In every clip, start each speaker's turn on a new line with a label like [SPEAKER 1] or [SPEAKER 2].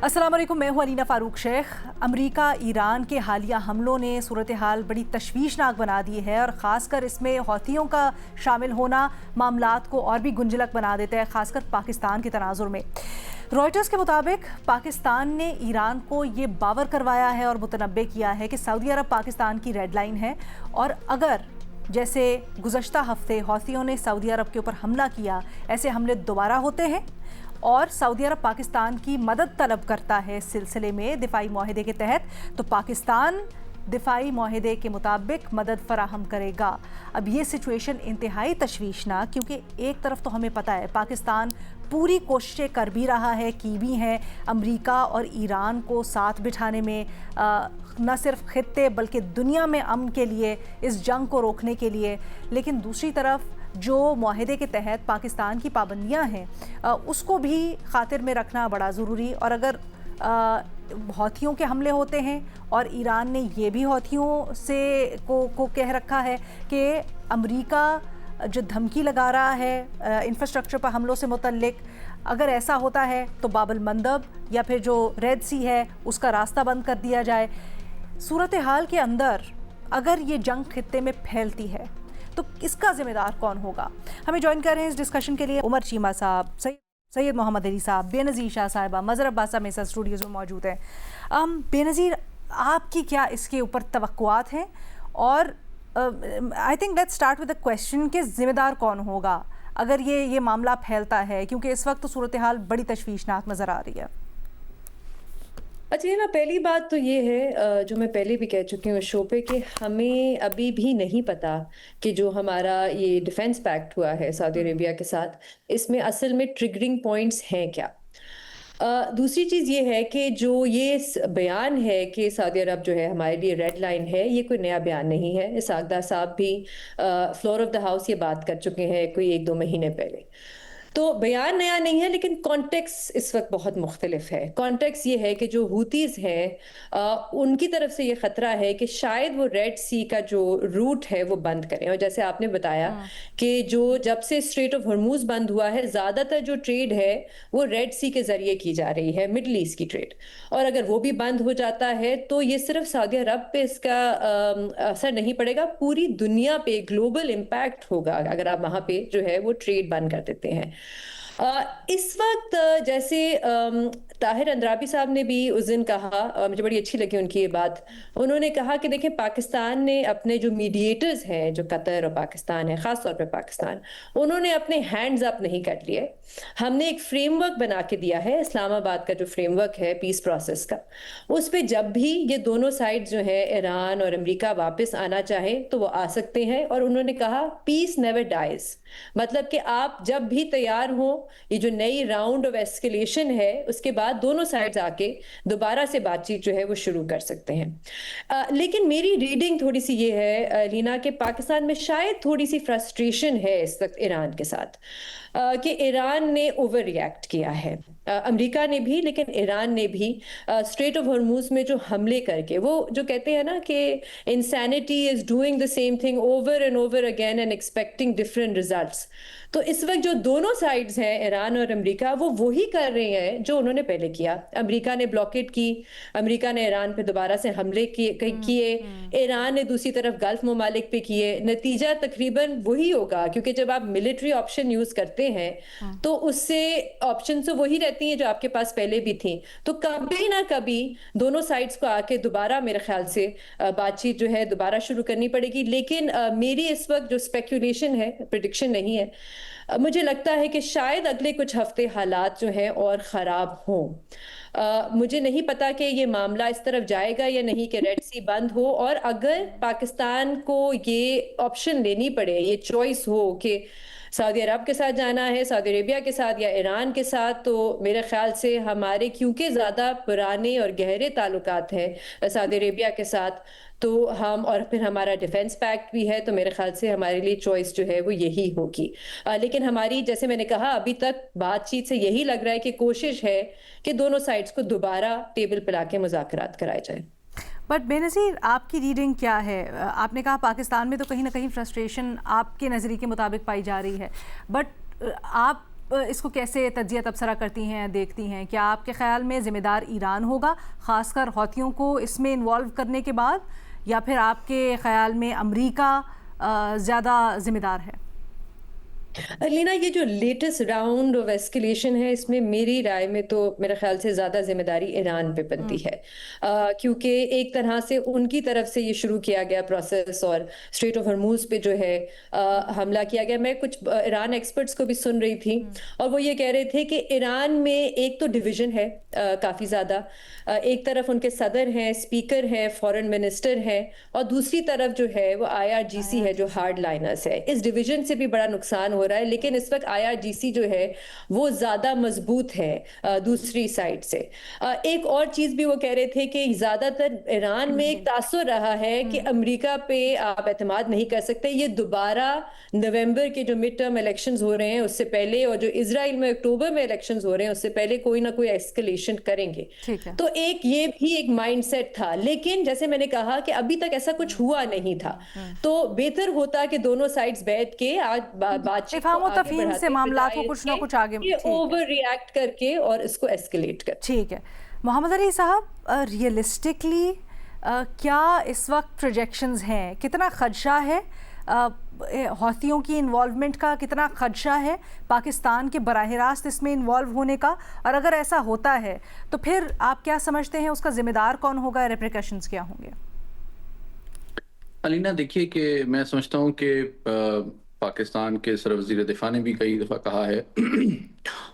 [SPEAKER 1] अस्सलाम वालेकुम, मैं हूं अलीना फ़ारूक शेख। अमेरिका ईरान के हालिया हमलों ने सूरत हाल बड़ी तशवीशनाक बना दी है और ख़ासकर इसमें हौथियों का शामिल होना मामलात को और भी गुंजलक बना देता है, ख़ासकर पाकिस्तान के तनाजुर में। रॉयटर्स के मुताबिक पाकिस्तान ने ईरान को ये बावर करवाया है और मुतनब्बे किया है कि सऊदी अरब पाकिस्तान की रेड लाइन है और अगर जैसे गुज़श्ता हफ्ते हौथियों ने सऊदी अरब के ऊपर हमला किया, ऐसे हमले दोबारा होते हैं और सऊदी अरब पाकिस्तान की मदद तलब करता है इस सिलसिले में दिफाई माहदे के तहत, तो पाकिस्तान दिफाई माहदे के मुताबिक मदद फराहम करेगा। अब ये सिचुएशन इंतहाई तशवीशनाक, क्योंकि एक तरफ तो हमें पता है पाकिस्तान पूरी कोशिशें कर भी रहा है, की भी हैं, अमेरिका और ईरान को साथ बिठाने में, न सिर्फ खित्ते बल्कि दुनिया में अमन के लिए, इस जंग को रोकने के लिए। लेकिन दूसरी तरफ जो माहदे के तहत पाकिस्तान की पाबंदियां हैं उसको भी खातिर में रखना बड़ा ज़रूरी। और अगर हौथियों के हमले होते हैं और ईरान ने ये भी हौथियों से को कह रखा है कि अमेरिका जो धमकी लगा रहा है इंफ्रास्ट्रक्चर पर हमलों से मुतल्लिक, अगर ऐसा होता है तो बाबल मंदब या फिर जो रेड सी है उसका रास्ता बंद कर दिया जाए। सूरत हाल के अंदर अगर ये जंग खित्ते में फैलती है तो इसका जिम्मेदार कौन होगा? हमें ज्वाइन कर रहे हैं इस डिस्कशन के लिए उमर चीमा साहब, सैयद मोहम्मद अली साहब, बेनज़ीर शाह साहिबा, मज़हर अब्बास साहब मेरे साथ स्टूडियोज़ में मौजूद हैं। बेनज़ीर, आपकी क्या इसके ऊपर तवक्कुआत हैं? और I think let's start with the question कि ज़िम्मेदार कौन होगा अगर ये मामला फैलता है, क्योंकि इस वक्त तो सूरत हाल बड़ी तशवीशनाक नज़र आ रही है।
[SPEAKER 2] अच्छा, ये ना पहली बात तो ये है जो मैं पहले भी कह चुकी हूँ शो पे कि हमें अभी भी नहीं पता कि जो हमारा ये डिफेंस पैक्ट हुआ है सऊदी अरेबिया के साथ, इसमें असल में ट्रिगरिंग पॉइंट्स हैं क्या। दूसरी चीज़ ये है कि जो ये बयान है कि सऊदी अरब जो है हमारे लिए रेड लाइन है, ये कोई नया बयान नहीं है। इसाकदार साहब भी फ्लोर ऑफ द हाउस ये बात कर चुके हैं कोई 1-2 महीने पहले। तो बयान नया नहीं है, लेकिन कॉन्टेक्स्ट इस वक्त बहुत मुख्तलिफ है। कॉन्टेक्स्ट ये है कि जो हूतीज़ हैं उनकी तरफ से ये ख़तरा है कि शायद वो रेड सी का जो रूट है वो बंद करें। और जैसे आपने बताया कि जो जब से स्ट्रेट ऑफ हॉर्मूज बंद हुआ है, ज़्यादातर जो ट्रेड है वो रेड सी के ज़रिए की जा रही है, मिडल ईस्ट की ट्रेड। और अगर वो भी बंद हो जाता है तो ये सिर्फ सऊदी अरब पे इसका असर नहीं पड़ेगा, पूरी दुनिया पे ग्लोबल इम्पैक्ट होगा अगर आप वहाँ पे जो है वो ट्रेड बंद कर देते हैं। इस वक्त जैसे ताहिर अंद्राबी साहब ने भी उस दिन कहा, मुझे बड़ी अच्छी लगी उनकी ये बात। उन्होंने कहा कि देखें, पाकिस्तान ने अपने जो मीडिएटर्स हैं, जो कतर और पाकिस्तान है, ख़ास तौर पे पाकिस्तान, उन्होंने अपने हैंड्स अप नहीं कर लिए। हमने एक फ्रेमवर्क बना के दिया है, इस्लामाबाद का जो फ्रेमवर्क है पीस प्रोसेस का, उस पर जब भी ये दोनों साइड जो है ईरान और अमेरिका वापस आना चाहे तो वो आ सकते हैं। और उन्होंने कहा पीस नेवर डाइज, मतलब कि आप जब भी तैयार हो, ये जो नई राउंड ऑफ एस्केलेशन है उसके बाद दोनों साइड्स आके दोबारा से बातचीत जो है वो शुरू कर सकते हैं। लेकिन मेरी रीडिंग थोड़ी सी ये है लीना, कि पाकिस्तान में शायद थोड़ी सी फ्रस्ट्रेशन है इस वक्त ईरान के साथ, कि ईरान ने ओवर रिएक्ट किया है, अमेरिका ने भी, लेकिन ईरान ने भी स्ट्रेट ऑफ हॉर्मूज में जो हमले करके, वो जो कहते हैं ना कि insanity is doing the same thing over and over again and expecting different results. तो इस वक्त जो दोनों साइड्स हैं, ईरान और अमेरिका, वो वही कर रहे हैं जो उन्होंने पहले किया। अमेरिका ने ब्लॉकेट की, अमेरिका ने ईरान पे दोबारा से हमले किए, ईरान ने दूसरी तरफ गल्फ ममालिक पे किए। नतीजा तकरीबन वही होगा, क्योंकि जब आप मिलिट्री ऑप्शन यूज करते हैं तो उससे ऑप्शन तो वही रहती हैं जो आपके पास पहले भी थी। तो कभी ना कभी दोनों साइड्स को आके दोबारा मेरे ख्याल से बातचीत जो है दोबारा शुरू करनी पड़ेगी। लेकिन मेरी इस वक्त जो स्पेक्यूलेशन है, प्रिडिक्शन नहीं है, मुझे लगता है कि शायद अगले कुछ हफ्ते हालात जो हैं और ख़राब हों। मुझे नहीं पता कि ये मामला इस तरफ जाएगा या नहीं कि रेड सी बंद हो, और अगर पाकिस्तान को ये ऑप्शन लेनी पड़े, ये चॉइस हो कि सऊदी अरब के साथ जाना है, सऊदी अरेबिया के साथ या ईरान के साथ, तो मेरे ख्याल से हमारे, क्योंकि ज़्यादा पुराने और गहरे ताल्लुकात हैं सऊदी अरेबिया के साथ, तो हम, और फिर हमारा डिफेंस पैक्ट भी है, तो मेरे ख्याल से हमारे लिए चॉइस जो है वो यही होगी। लेकिन हमारी, जैसे मैंने कहा, अभी तक बातचीत से यही लग रहा है कि कोशिश है कि दोनों साइड्स को दोबारा टेबल पर लाके मुज़ाकरात कराए जाए।
[SPEAKER 1] बट बेनज़ीर, आपकी रीडिंग क्या है? आपने कहा पाकिस्तान में तो कहीं ना कहीं फ्रस्ट्रेशन आपके नज़रिए के मुताबिक पाई जा रही है, बट आप इसको कैसे तज्जिया तबसरा करती हैं, देखती हैं? क्या आपके ख्याल में ज़िम्मेदार ईरान होगा, ख़ासकर हौथियों को इसमें इन्वॉल्व करने के बाद, या फिर आपके ख्याल में अमरीका ज़्यादा ज़िम्मेदार है?
[SPEAKER 2] अलीना, ये जो लेटेस्ट राउंड ऑफ एस्केलेशन है, इसमें मेरी राय में तो मेरे ख्याल से ज़्यादा जिम्मेदारी ईरान पे बनती है, क्योंकि एक तरह से उनकी तरफ से ये शुरू किया गया प्रोसेस और स्ट्रेट ऑफ हॉर्मुज पे जो है हमला किया गया। मैं कुछ ईरान एक्सपर्ट्स को भी सुन रही थी और वो ये कह रहे थे कि ईरान में एक तो डिवीजन है काफ़ी ज़्यादा। एक तरफ उनके सदर हैं, स्पीकर हैं, फॉरेन मिनिस्टर हैं, और दूसरी तरफ जो है वो IRGC है जो हार्ड लाइनर्स है। इस डिवीजन से भी बड़ा नुकसान हो रहा है, लेकिन इस वक्त IRGC जो है वो ज्यादा मजबूत है दूसरी साइड से। एक और चीज भी वो कह रहे थे कि ज्यादातर ईरान में एक तासुर रहा है कि अमेरिका पे आप एतमाद नहीं कर सकते। ये दोबारा नवंबर के जो मिड टर्म इलेक्शंस हो रहे हैं उससे पहले, और जो इजराइल में अक्टूबर में इलेक्शंस हो रहे हैं उससे पहले कोई ना कोई एस्केलेशन करेंगे। तो एक ये भी एक माइंडसेट था, लेकिन जैसे मैंने कहा कि अभी तक ऐसा कुछ हुआ नहीं था। तो बेहतर होता कि दोनों साइड्स बैठ के आज बातचीत
[SPEAKER 1] से मामला को कुछ ना कुछ आगे
[SPEAKER 2] ओवर रिएक्ट करके और इसको एस्केलेट कर।
[SPEAKER 1] ठीक है मोहम्मद अली साहब, रियलिस्टिकली क्या इस वक्त प्रोजेक्शंस हैं, कितना खदशा है हौथियों की इन्वॉल्वमेंट का, कितना खदशा है पाकिस्तान के बराह रास्त इसमें इन्वॉल्व होने का, और अगर ऐसा होता है तो फिर आप क्या समझते हैं उसका जिम्मेदार कौन होगा, रेप्रिकॉशंस क्या होंगे?
[SPEAKER 3] अलीना, देखिए कि मैं समझता हूँ कि पाकिस्तान के सरवज़ीर दिफा ने भी कई दफ़ा कहा है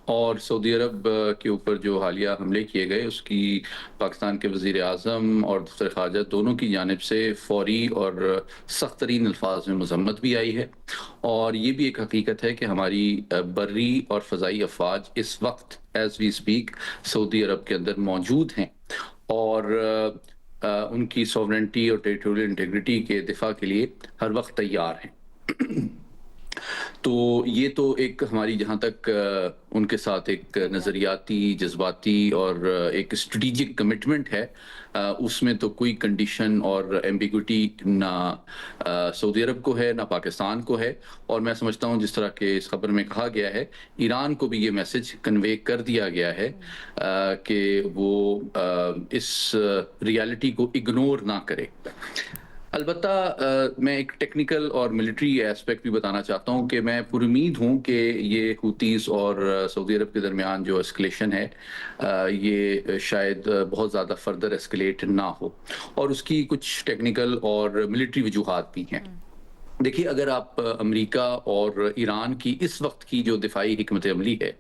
[SPEAKER 3] और सऊदी अरब के ऊपर जो हालिया हमले किए गए उसकी पाकिस्तान के वज़ीर आज़म और दफ्तर ख़ारजा दोनों की जानिब से फ़ौरी और सख्त तरीन अल्फाज में मज़म्मत भी आई है। और ये भी एक हकीकत है कि हमारी बर्री और फ़ज़ाई अफ़वाज इस वक्त एज़ वी स्पीक सऊदी अरब के अंदर मौजूद हैं और उनकी सॉवरेंटी और टेरिटोरियल इंटीग्रिटी के दिफा के लिए हर वक्त तैयार हैं। तो ये तो एक हमारी जहाँ तक उनके साथ एक नज़रियाती, जज्बाती और एक स्ट्रेटेजिक कमिटमेंट है, उसमें तो कोई कंडीशन और एम्बिग्विटी ना सऊदी अरब को है ना पाकिस्तान को है। और मैं समझता हूँ जिस तरह के इस खबर में कहा गया है, ईरान को भी ये मैसेज कन्वे कर दिया गया है कि वो इस रियलिटी को इग्नोर ना करे। अलबत्ता मैं एक टेक्निकल और मिलिट्री एस्पेक्ट भी बताना चाहता हूं कि मैं पूरी उम्मीद हूं कि ये हूतीस और सऊदी अरब के दरमियान जो एस्केलेशन है ये शायद बहुत ज़्यादा फर्दर एस्केलेट ना हो, और उसकी कुछ टेक्निकल और मिलिट्री वजूहात भी हैं। देखिए, अगर आप अमेरिका और ईरान की इस वक्त की जो दिफाई हिकमत अमली है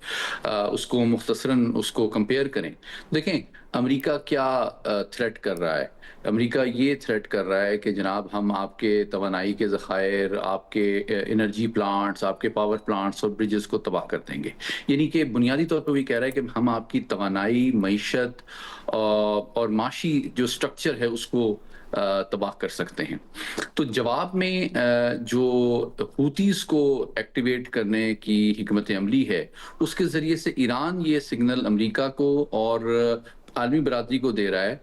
[SPEAKER 3] उसको मुख्तसरन उसको कंपेयर करें, देखें अमेरिका क्या थ्रेट कर रहा है। अमेरिका ये थ्रेट कर रहा है कि जनाब हम आपके तवानाई के ज़खायर, आपके एनर्जी प्लांट्स, आपके पावर प्लांट्स और ब्रिजेस को तबाह कर देंगे। यानी कि बुनियादी तौर पर भी कह रहा है कि हम आपकी तवानाई, मईशत और माशी जो स्ट्रक्चर है उसको तबाह कर सकते हैं। तो जवाब में जो हूतीस को एक्टिवेट करने की हिकमत अमली है उसके ज़रिए से ईरान ये सिग्नल अमेरिका को और आलमी बरादरी को दे रहा है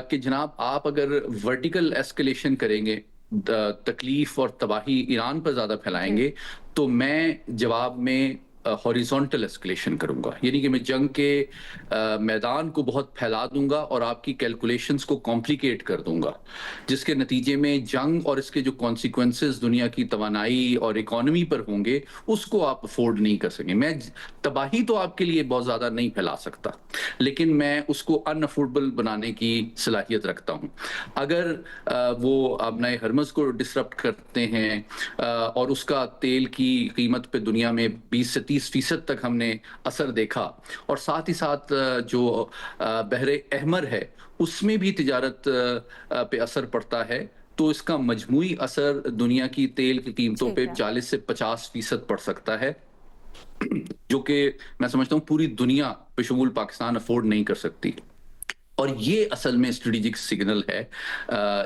[SPEAKER 3] कि जनाब आप अगर वर्टिकल एस्केलेशन करेंगे, तकलीफ और तबाही ईरान पर ज़्यादा फैलाएंगे, तो मैं जवाब में हॉरिजॉन्टल एस्केलेशन करूंगा। यानी कि मैं जंग के मैदान को बहुत फैला दूंगा और आपकी कैलकुलेशंस को कॉम्प्लिकेट कर दूंगा, जिसके नतीजे में जंग और इसके जो कॉन्सिक्वेंसेस दुनिया की तवानाई और इकोनॉमी पर होंगे उसको आप अफोर्ड नहीं कर सकेंगे। मैं तबाही तो आपके लिए बहुत ज़्यादा नहीं फैला सकता, लेकिन मैं उसको अनअफोर्डेबल बनाने की सलाहियत रखता हूँ। अगर वो अपने हरमज़ को डिसरप्ट करते हैं और उसका तेल की कीमत पे दुनिया में 20 से 30% तक हमने असर देखा, और साथ ही साथ जो बहरे अहमर है उसमें भी तिजारत पे असर पड़ता है, तो इसका मजमूई असर दुनिया की तेल की कीमतों पे 40 से 50% पड़ सकता है, जो कि मैं समझता हूँ पूरी दुनिया बेशुमार पाकिस्तान अफोर्ड नहीं कर सकती। और ये असल में स्ट्रेटेजिक सिग्नल है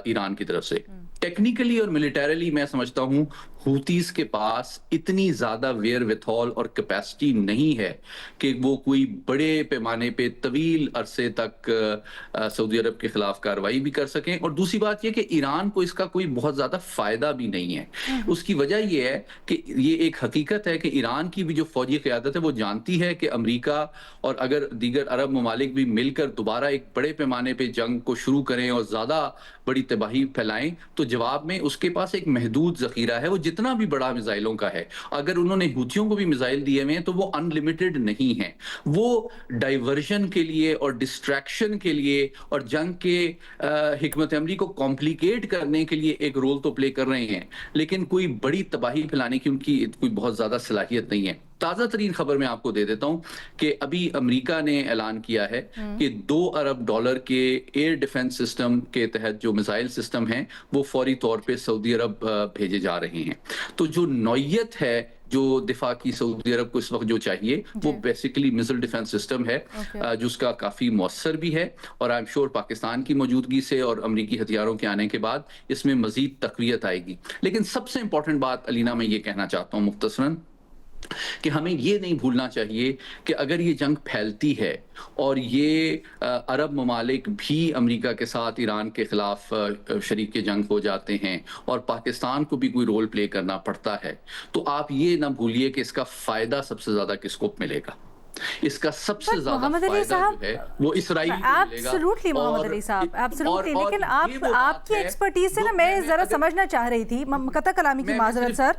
[SPEAKER 3] ईरान की तरफ से। टेक्निकली और मिलिटरीली मैं समझता हूं हूतीस के पास इतनी ज्यादा वेयर विथॉल और कैपेसिटी नहीं है कि वो कोई बड़े पैमाने पे तवील अरसे तक सऊदी अरब के खिलाफ कार्रवाई भी कर सकें। और दूसरी बात ये कि ईरान को इसका कोई बहुत ज्यादा फायदा भी नहीं है। उसकी वजह ये है कि ये एक हकीकत है कि ईरान की भी जो फौजी क़यादत है वो जानती है कि अमेरिका और अगर दीगर अरब ममालिक भी मिलकर दोबारा एक बड़े पैमाने पे जंग को शुरू करें और ज्यादा बड़ी तबाही फैलाएं तो जवाब में उसके पास एक महदूद जखीरा है, वो जितना भी बड़ा मिसाइलों का है। अगर उन्होंने हूथियों को भी मिसाइल दिए हुए हैं तो वो अनलिमिटेड नहीं है, वो डाइवर्जन के लिए और डिस्ट्रैक्शन के लिए और जंग के हिकमत अमली को कॉम्प्लिकेट करने के लिए एक रोल तो प्ले कर रहे हैं, लेकिन कोई बड़ी तबाही फैलाने की उनकी कोई बहुत ज्यादा सलाहियत नहीं है। ताज़ा तरीन खबर मैं आपको दे देता हूं कि अभी अमेरिका ने ऐलान किया है कि $2 अरब के एयर डिफेंस सिस्टम के तहत जो मिसाइल सिस्टम हैं वो फौरी तौर पे सऊदी अरब भेजे जा रहे हैं। तो जो नौयत है जो दिफा की सऊदी अरब को इस वक्त जो चाहिए वो बेसिकली मिसाइल डिफेंस सिस्टम है, जो उसका काफी मौसर भी है। और आई एम श्योर पाकिस्तान की मौजूदगी से और अमरीकी हथियारों के आने के बाद इसमें मजीद तकवीयत आएगी। लेकिन सबसे इंपॉर्टेंट बात अलीना मैं ये कहना चाहता हूँ मुख्तसरन कि हमें ये नहीं भूलना चाहिए कि अगर ये जंग फैलती है और ये अरब ममालिक भी अमेरिका के साथ ईरान के खिलाफ शरीक जंग हो जाते हैं और पाकिस्तान को भी कोई रोल प्ले करना पड़ता है, तो आप ये ना भूलिए कि इसका फायदा सबसे ज्यादा किसको मिलेगा। इसका सबसे ज्यादा फायदा जो है वो इसराइल को मिलेगा।
[SPEAKER 1] एब्सोल्युटली मोहम्मद अली साहब, एब्सोल्युटली। लेकिन आपकी एक्सपर्टीज से ना मैं जरा समझना चाह रही थी, कता कलामी की माजरत सर,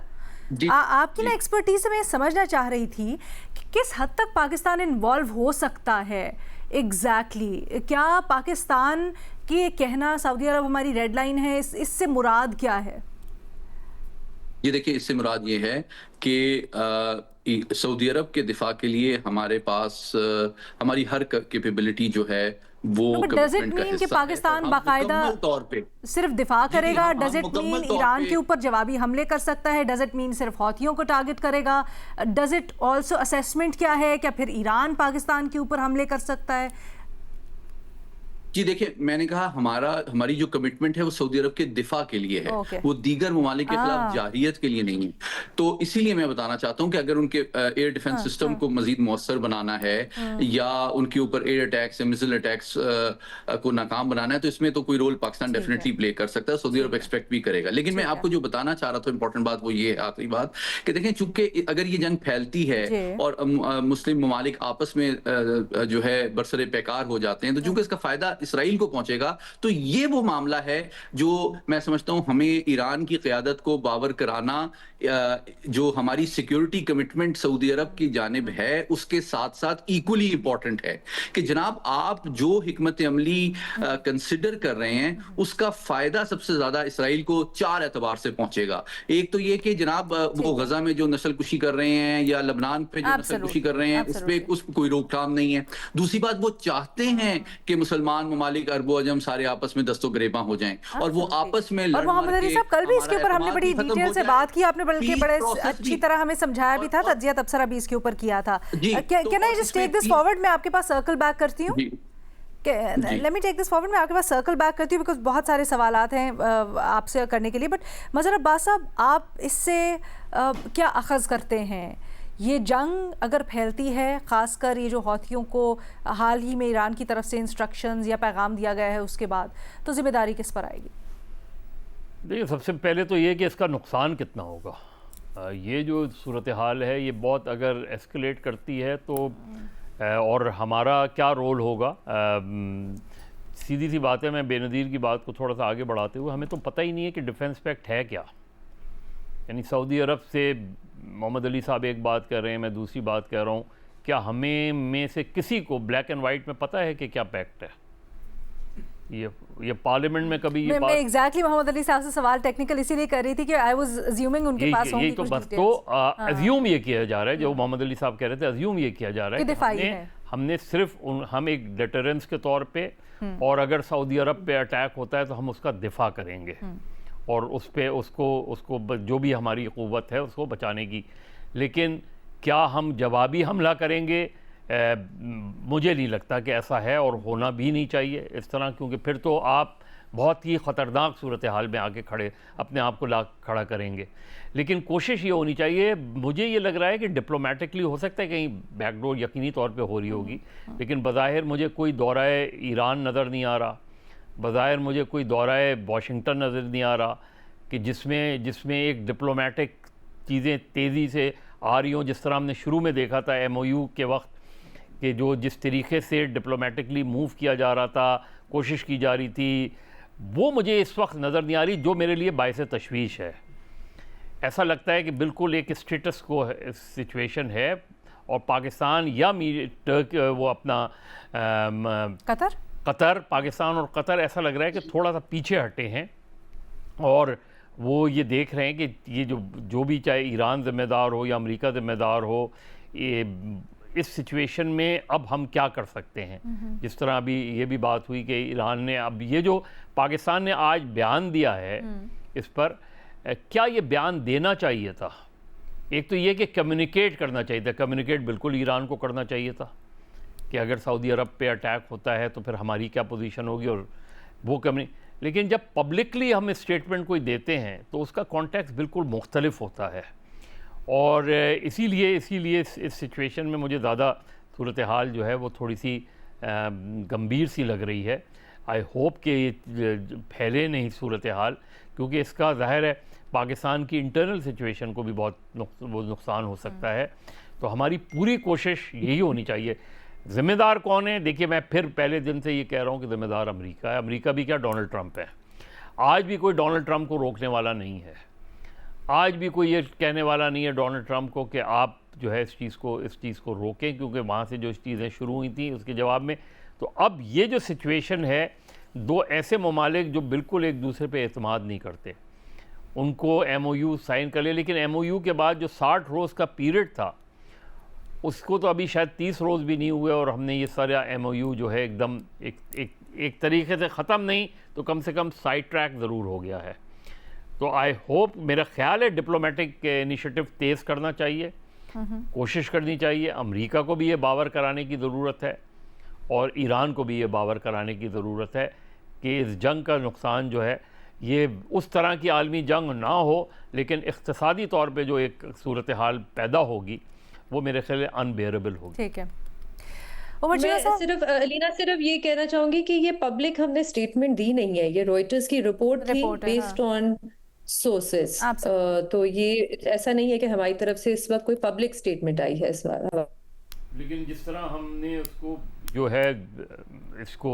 [SPEAKER 1] आपकी ना एक्सपर्टीज से मैं समझना चाह रही थी कि किस हद तक पाकिस्तान इन्वॉल्व हो सकता है एग्जैक्टली क्या पाकिस्तान की कहना सऊदी अरब हमारी रेड लाइन है, इससे मुराद क्या है?
[SPEAKER 3] ये देखिए, इससे मुराद ये है कि सऊदी अरब के दिफा के लिए हमारे पास हमारी हर कैपेबिलिटी जो है वो
[SPEAKER 1] डज इट मीन कि पाकिस्तान बाकायदा तौर पे सिर्फ दिफा करेगा? डज इट मीन ईरान के ऊपर जवाबी हमले कर सकता है? डज इट मीन सिर्फ हौथियों को टारगेट करेगा? डज इट ऑल्सो असेसमेंट क्या है, क्या फिर ईरान पाकिस्तान के ऊपर हमले कर सकता है?
[SPEAKER 3] जी देखिए, मैंने कहा हमारी जो कमिटमेंट है वो सऊदी अरब के दिफा के लिए है, वो दीगर ममालिक के खिलाफ जाहिरियत के लिए नहीं है। तो इसीलिए मैं बताना चाहता हूँ कि अगर उनके एयर डिफेंस सिस्टम को मजीद मौसर बनाना है या उनके ऊपर एयर अटैक्स या मिसाइल अटैक्स को नाकाम बनाना है तो इसमें तो कोई रोल पाकिस्तान डेफिनेटली प्ले कर सकता है, सऊदी अरब एक्सपेक्ट भी करेगा। लेकिन मैं आपको जो बताना चाह रहा था इंपॉर्टेंट बात वो ये है, आखिरी बात, कि देखें चूंकि अगर ये जंग फैलती है और मुस्लिम ममालिक आपस में जो है बरसरे पैकार हो जाते हैं, तो चूंकि इसका फायदा इसराइल को पहुंचेगा, तो ये वो मामला है जो मैं समझता हूं हमें ईरान की क़यादत को बावर कराना, जो हमारी सिक्योरिटी कमिटमेंट सऊदी अरब की जानिब है उसके साथ साथ इक्वली इंपॉर्टेंट है कि जनाब आप जो हिकमत अमली कंसिडर कर रहे हैं उसका फायदा सबसे ज्यादा इसराइल को 4 एतबार से पहुंचेगा। एक तो ये कि जनाब वो गजा में जो नस्ल कुशी कर रहे हैं या लबनान पे जो नस्ल कुशी कर रहे हैं उस पर कोई रोकथाम नहीं है। दूसरी बात, वो चाहते हैं कि मुसलमान ममालिक अरबो अजम सारे आपस में दस्तो गिरेबां हो जाएं और वो आपस में
[SPEAKER 1] और मोहम्मद अली साहब कल भी इसके ऊपर हमने बड़ी डिटेल से बात की, आपने बल्कि बड़े अच्छी तरह हमें समझाया भी था, तज्जिया तबसरा भी इसके ऊपर किया था। Can I just take this forward? मैं आपके पास सर्कल बैक करती हूँ, let me take this forward. मैं आपके पास सर्कल बैक करती हूँ बिकॉज बहुत सारे सवालात हैं आपसे करने के लिए। बट मज़हर अब्बास साहब, आप इससे क्या अखज़ करते हैं? ये जंग अगर फैलती है, ख़ासकर ये जो हौथियों को हाल ही में ईरान की तरफ से इंस्ट्रक्शंस या पैगाम दिया गया है उसके बाद, तो जिम्मेदारी किस पर आएगी?
[SPEAKER 4] देखिए, सबसे पहले तो ये कि इसका नुकसान कितना होगा। ये जो सूरत हाल है ये बहुत अगर एस्केलेट करती है तो और हमारा क्या रोल होगा। सीधी सी बात है, मैं बेनज़ीर की बात को थोड़ा सा आगे बढ़ाते हुए, हमें तो पता ही नहीं है कि डिफेंस पैक्ट है क्या। यानी सऊदी अरब से मोहम्मद अली साहब एक बात कर रहे हैं, मैं दूसरी बात कह रहा हूँ, क्या हमें में से किसी को ब्लैक एंड वाइट में पता है कि क्या पैक्ट है? ये पार्लियामेंट में कभी ये
[SPEAKER 1] मैं एग्जैक्टली मोहम्मद अली साहब से सवाल टेक्निकल इसीलिए कर रही थी कि आई वाज अज्यूमिंग उनके पास होंगी कुछ डिटेल्स।
[SPEAKER 4] तो अज्यूम ये किया जा रहा है, जो मोहम्मद अली साहब कह रहे थे, अज्यूम ये किया जा रहा है कि हमने सिर्फ हम एक डिटरेंस के तौर पे, और अगर सऊदी अरब पे अटैक होता है तो हम उसका दिफा करेंगे और उस पे उसको जो भी हमारी क़ुव्वत है उसको बचाने की। लेकिन क्या हम जवाबी हमला करेंगे मुझे नहीं लगता कि ऐसा है और होना भी नहीं चाहिए इस तरह, क्योंकि फिर तो आप बहुत ही ख़तरनाक सूरत हाल में आके अपने आप को ला खड़ा करेंगे। लेकिन कोशिश ये होनी चाहिए, मुझे ये लग रहा है कि डिप्लोमेटिकली हो सकता है कहीं बैकडोर यकीनी तौर पे हो रही होगी, लेकिन बज़ाहिर मुझे कोई दौराए ईरान नज़र नहीं आ रहा, बज़ाहिर मुझे कोई दौराए वाशिंगटन नज़र नहीं आ रहा कि जिसमें एक डिप्लोमेटिक चीज़ें तेज़ी से आ रही हों, जिस तरह हमने शुरू में देखा था MOU के वक्त कि जो जिस तरीके से डिप्लोमेटिकली मूव किया जा रहा था, कोशिश की जा रही थी, वो मुझे इस वक्त नज़र नहीं आ रही, जो मेरे लिए बाइस तशवीश है। ऐसा लगता है कि बिल्कुल एक स्टेटस को सिचुएशन है और पाकिस्तान या वो अपना कतर पाकिस्तान और कतर ऐसा लग रहा है कि थोड़ा सा पीछे हटे हैं और वो ये देख रहे हैं कि ये जो भी, चाहे ईरान ज़िम्मेदार हो या अमेरिका ज़िम्मेदार हो, ये इस सिचुएशन में अब हम क्या कर सकते हैं। जिस तरह अभी ये भी बात हुई कि ईरान ने, अब ये जो पाकिस्तान ने आज बयान दिया है इस पर, क्या ये बयान देना चाहिए था? एक तो ये कि कम्युनिकेट करना चाहिए था, कम्युनिकेट बिल्कुल ईरान को करना चाहिए था कि अगर सऊदी अरब पे अटैक होता है तो फिर हमारी क्या पोजीशन होगी, और वो लेकिन जब पब्लिकली हम स्टेटमेंट कोई देते हैं तो उसका कॉन्टेक्स्ट बिल्कुल मुख्तलिफ होता है। और इसीलिए इस सिचुएशन में मुझे ज़्यादा सूरत हाल जो है वो थोड़ी सी गंभीर सी लग रही है। आई होप कि फैले नहीं सूरत हाल, क्योंकि इसका ज़ाहिर है पाकिस्तान की इंटरनल सिचुएशन को भी बहुत नुकसान हो सकता है। तो हमारी पूरी कोशिश यही होनी चाहिए। ज़िम्मेदार कौन है? देखिए, मैं फिर पहले दिन से ये कह रहा हूँ कि ज़िम्मेदार अमेरिका है। अमेरिका भी क्या, डोनाल्ड ट्रंप है। आज भी कोई डोनाल्ड ट्रंप को रोकने वाला नहीं है। आज भी कोई ये कहने वाला नहीं है डोनाल्ड ट्रंप को कि आप जो है इस चीज़ को रोकें, क्योंकि वहाँ से जो चीज़ें शुरू हुई थी उसके जवाब में। तो अब ये जो सिचुएशन है, दो ऐसे ममालिक जो बिल्कुल एक दूसरे पे एतमाद नहीं करते, उनको MOU साइन कर ले, लेकिन MOU के बाद जो 60 रोज़ का पीरियड था उसको तो अभी शायद 30 रोज़ भी नहीं हुए, और हमने ये सारा MOU जो है एकदम एक तरीके से ख़त्म नहीं तो कम से कम साइड ट्रैक ज़रूर हो गया है। तो आई होप, मेरा ख्याल है डिप्लोमेटिक इनिशिएटिव तेज़ करना चाहिए, कोशिश करनी चाहिए। अमेरिका को भी ये बावर कराने की ज़रूरत है और ईरान को भी ये बावर कराने की ज़रूरत है कि इस जंग का नुकसान जो है ये उस तरह की आलमी जंग ना हो, लेकिन इक़्तिसादी तौर पे जो एक सूरत हाल पैदा होगी वो मेरे ख्याल अनबेरेबल होगी।
[SPEAKER 1] ठीक है।
[SPEAKER 2] मैं सिर्फ ये कहना चाहूंगी कि ये पब्लिक हमने स्टेटमेंट दी नहीं है, ये रॉयटर्स की रिपोर्ट थी बेस्ड ऑन सोर्सेस। तो ये ऐसा नहीं है कि हमारी तरफ से इस वक्त कोई पब्लिक स्टेटमेंट आई है इस बार।
[SPEAKER 4] लेकिन जिस तरह हमने उसको जो है इसको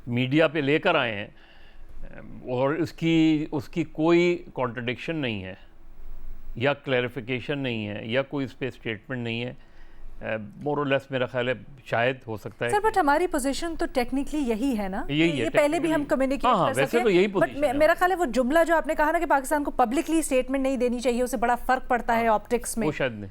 [SPEAKER 4] मीडिया पे लेकर आए हैं और उसकी कोई कॉन्ट्रडिक्शन नहीं है या क्लैरिफिकेशन नहीं है या कोई इस पर स्टेटमेंट नहीं है, मोर और लेस मेरा ख्याल है शायद हो सकता है।
[SPEAKER 1] सर, बट हमारी पोजीशन तो टेक्निकली यही है ना,
[SPEAKER 4] यही है,
[SPEAKER 1] ये पहले भी हम कम्युनिकेट कर सकते हैं।
[SPEAKER 4] तो यही पोजीशन है।
[SPEAKER 1] मेरा ख्याल है वो जुमला जो आपने कहा ना कि पाकिस्तान को पब्लिकली स्टेटमेंट नहीं देनी चाहिए, उससे बड़ा फर्क पड़ता है ऑप्टिक्स में,
[SPEAKER 4] वो शायद नहीं।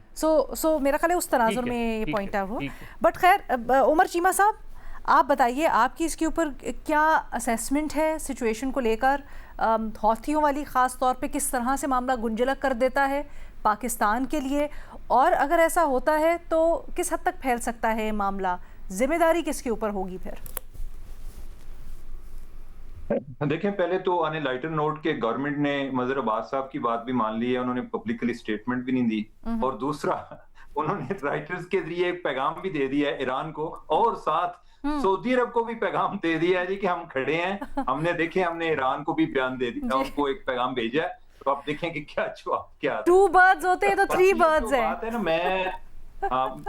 [SPEAKER 1] सो मेरा ख्याल है उस तनाजुर में ये पॉइंट आउट हो। बट खैर, उमर चीमा साहब, आप बताइए आपकी इसके ऊपर क्या असेसमेंट है सिचुएशन को लेकर? हौथियों वाली ख़ास तौर पे किस तरह से मामला गुंजलक कर देता है पाकिस्तान के लिए, और अगर ऐसा होता है तो किस हद तक फैल सकता है मामला? जिम्मेदारी किसके ऊपर होगी फिर?
[SPEAKER 5] देखें, पहले तो आने लाइटर नोट के गवर्नमेंट ने मजहर अब्बास साहब की बात भी मान ली है, उन्होंने पब्लिकली स्टेटमेंट भी नहीं दी, और दूसरा उन्होंने राइटर्स के जरिए एक पैगाम भी दे दिया है ईरान को, और साथ सऊदी अरब को भी पैगाम दे दिया है जी कि हम खड़े हैं। हमने ईरान को भी बयान दे दिया, उनको एक पैगाम भेजा है। तो आप देखें कि क्या जवाब, क्या
[SPEAKER 1] 2 बर्ड्स होते हैं तो 3 बर्ड्स है।
[SPEAKER 5] बात है ना,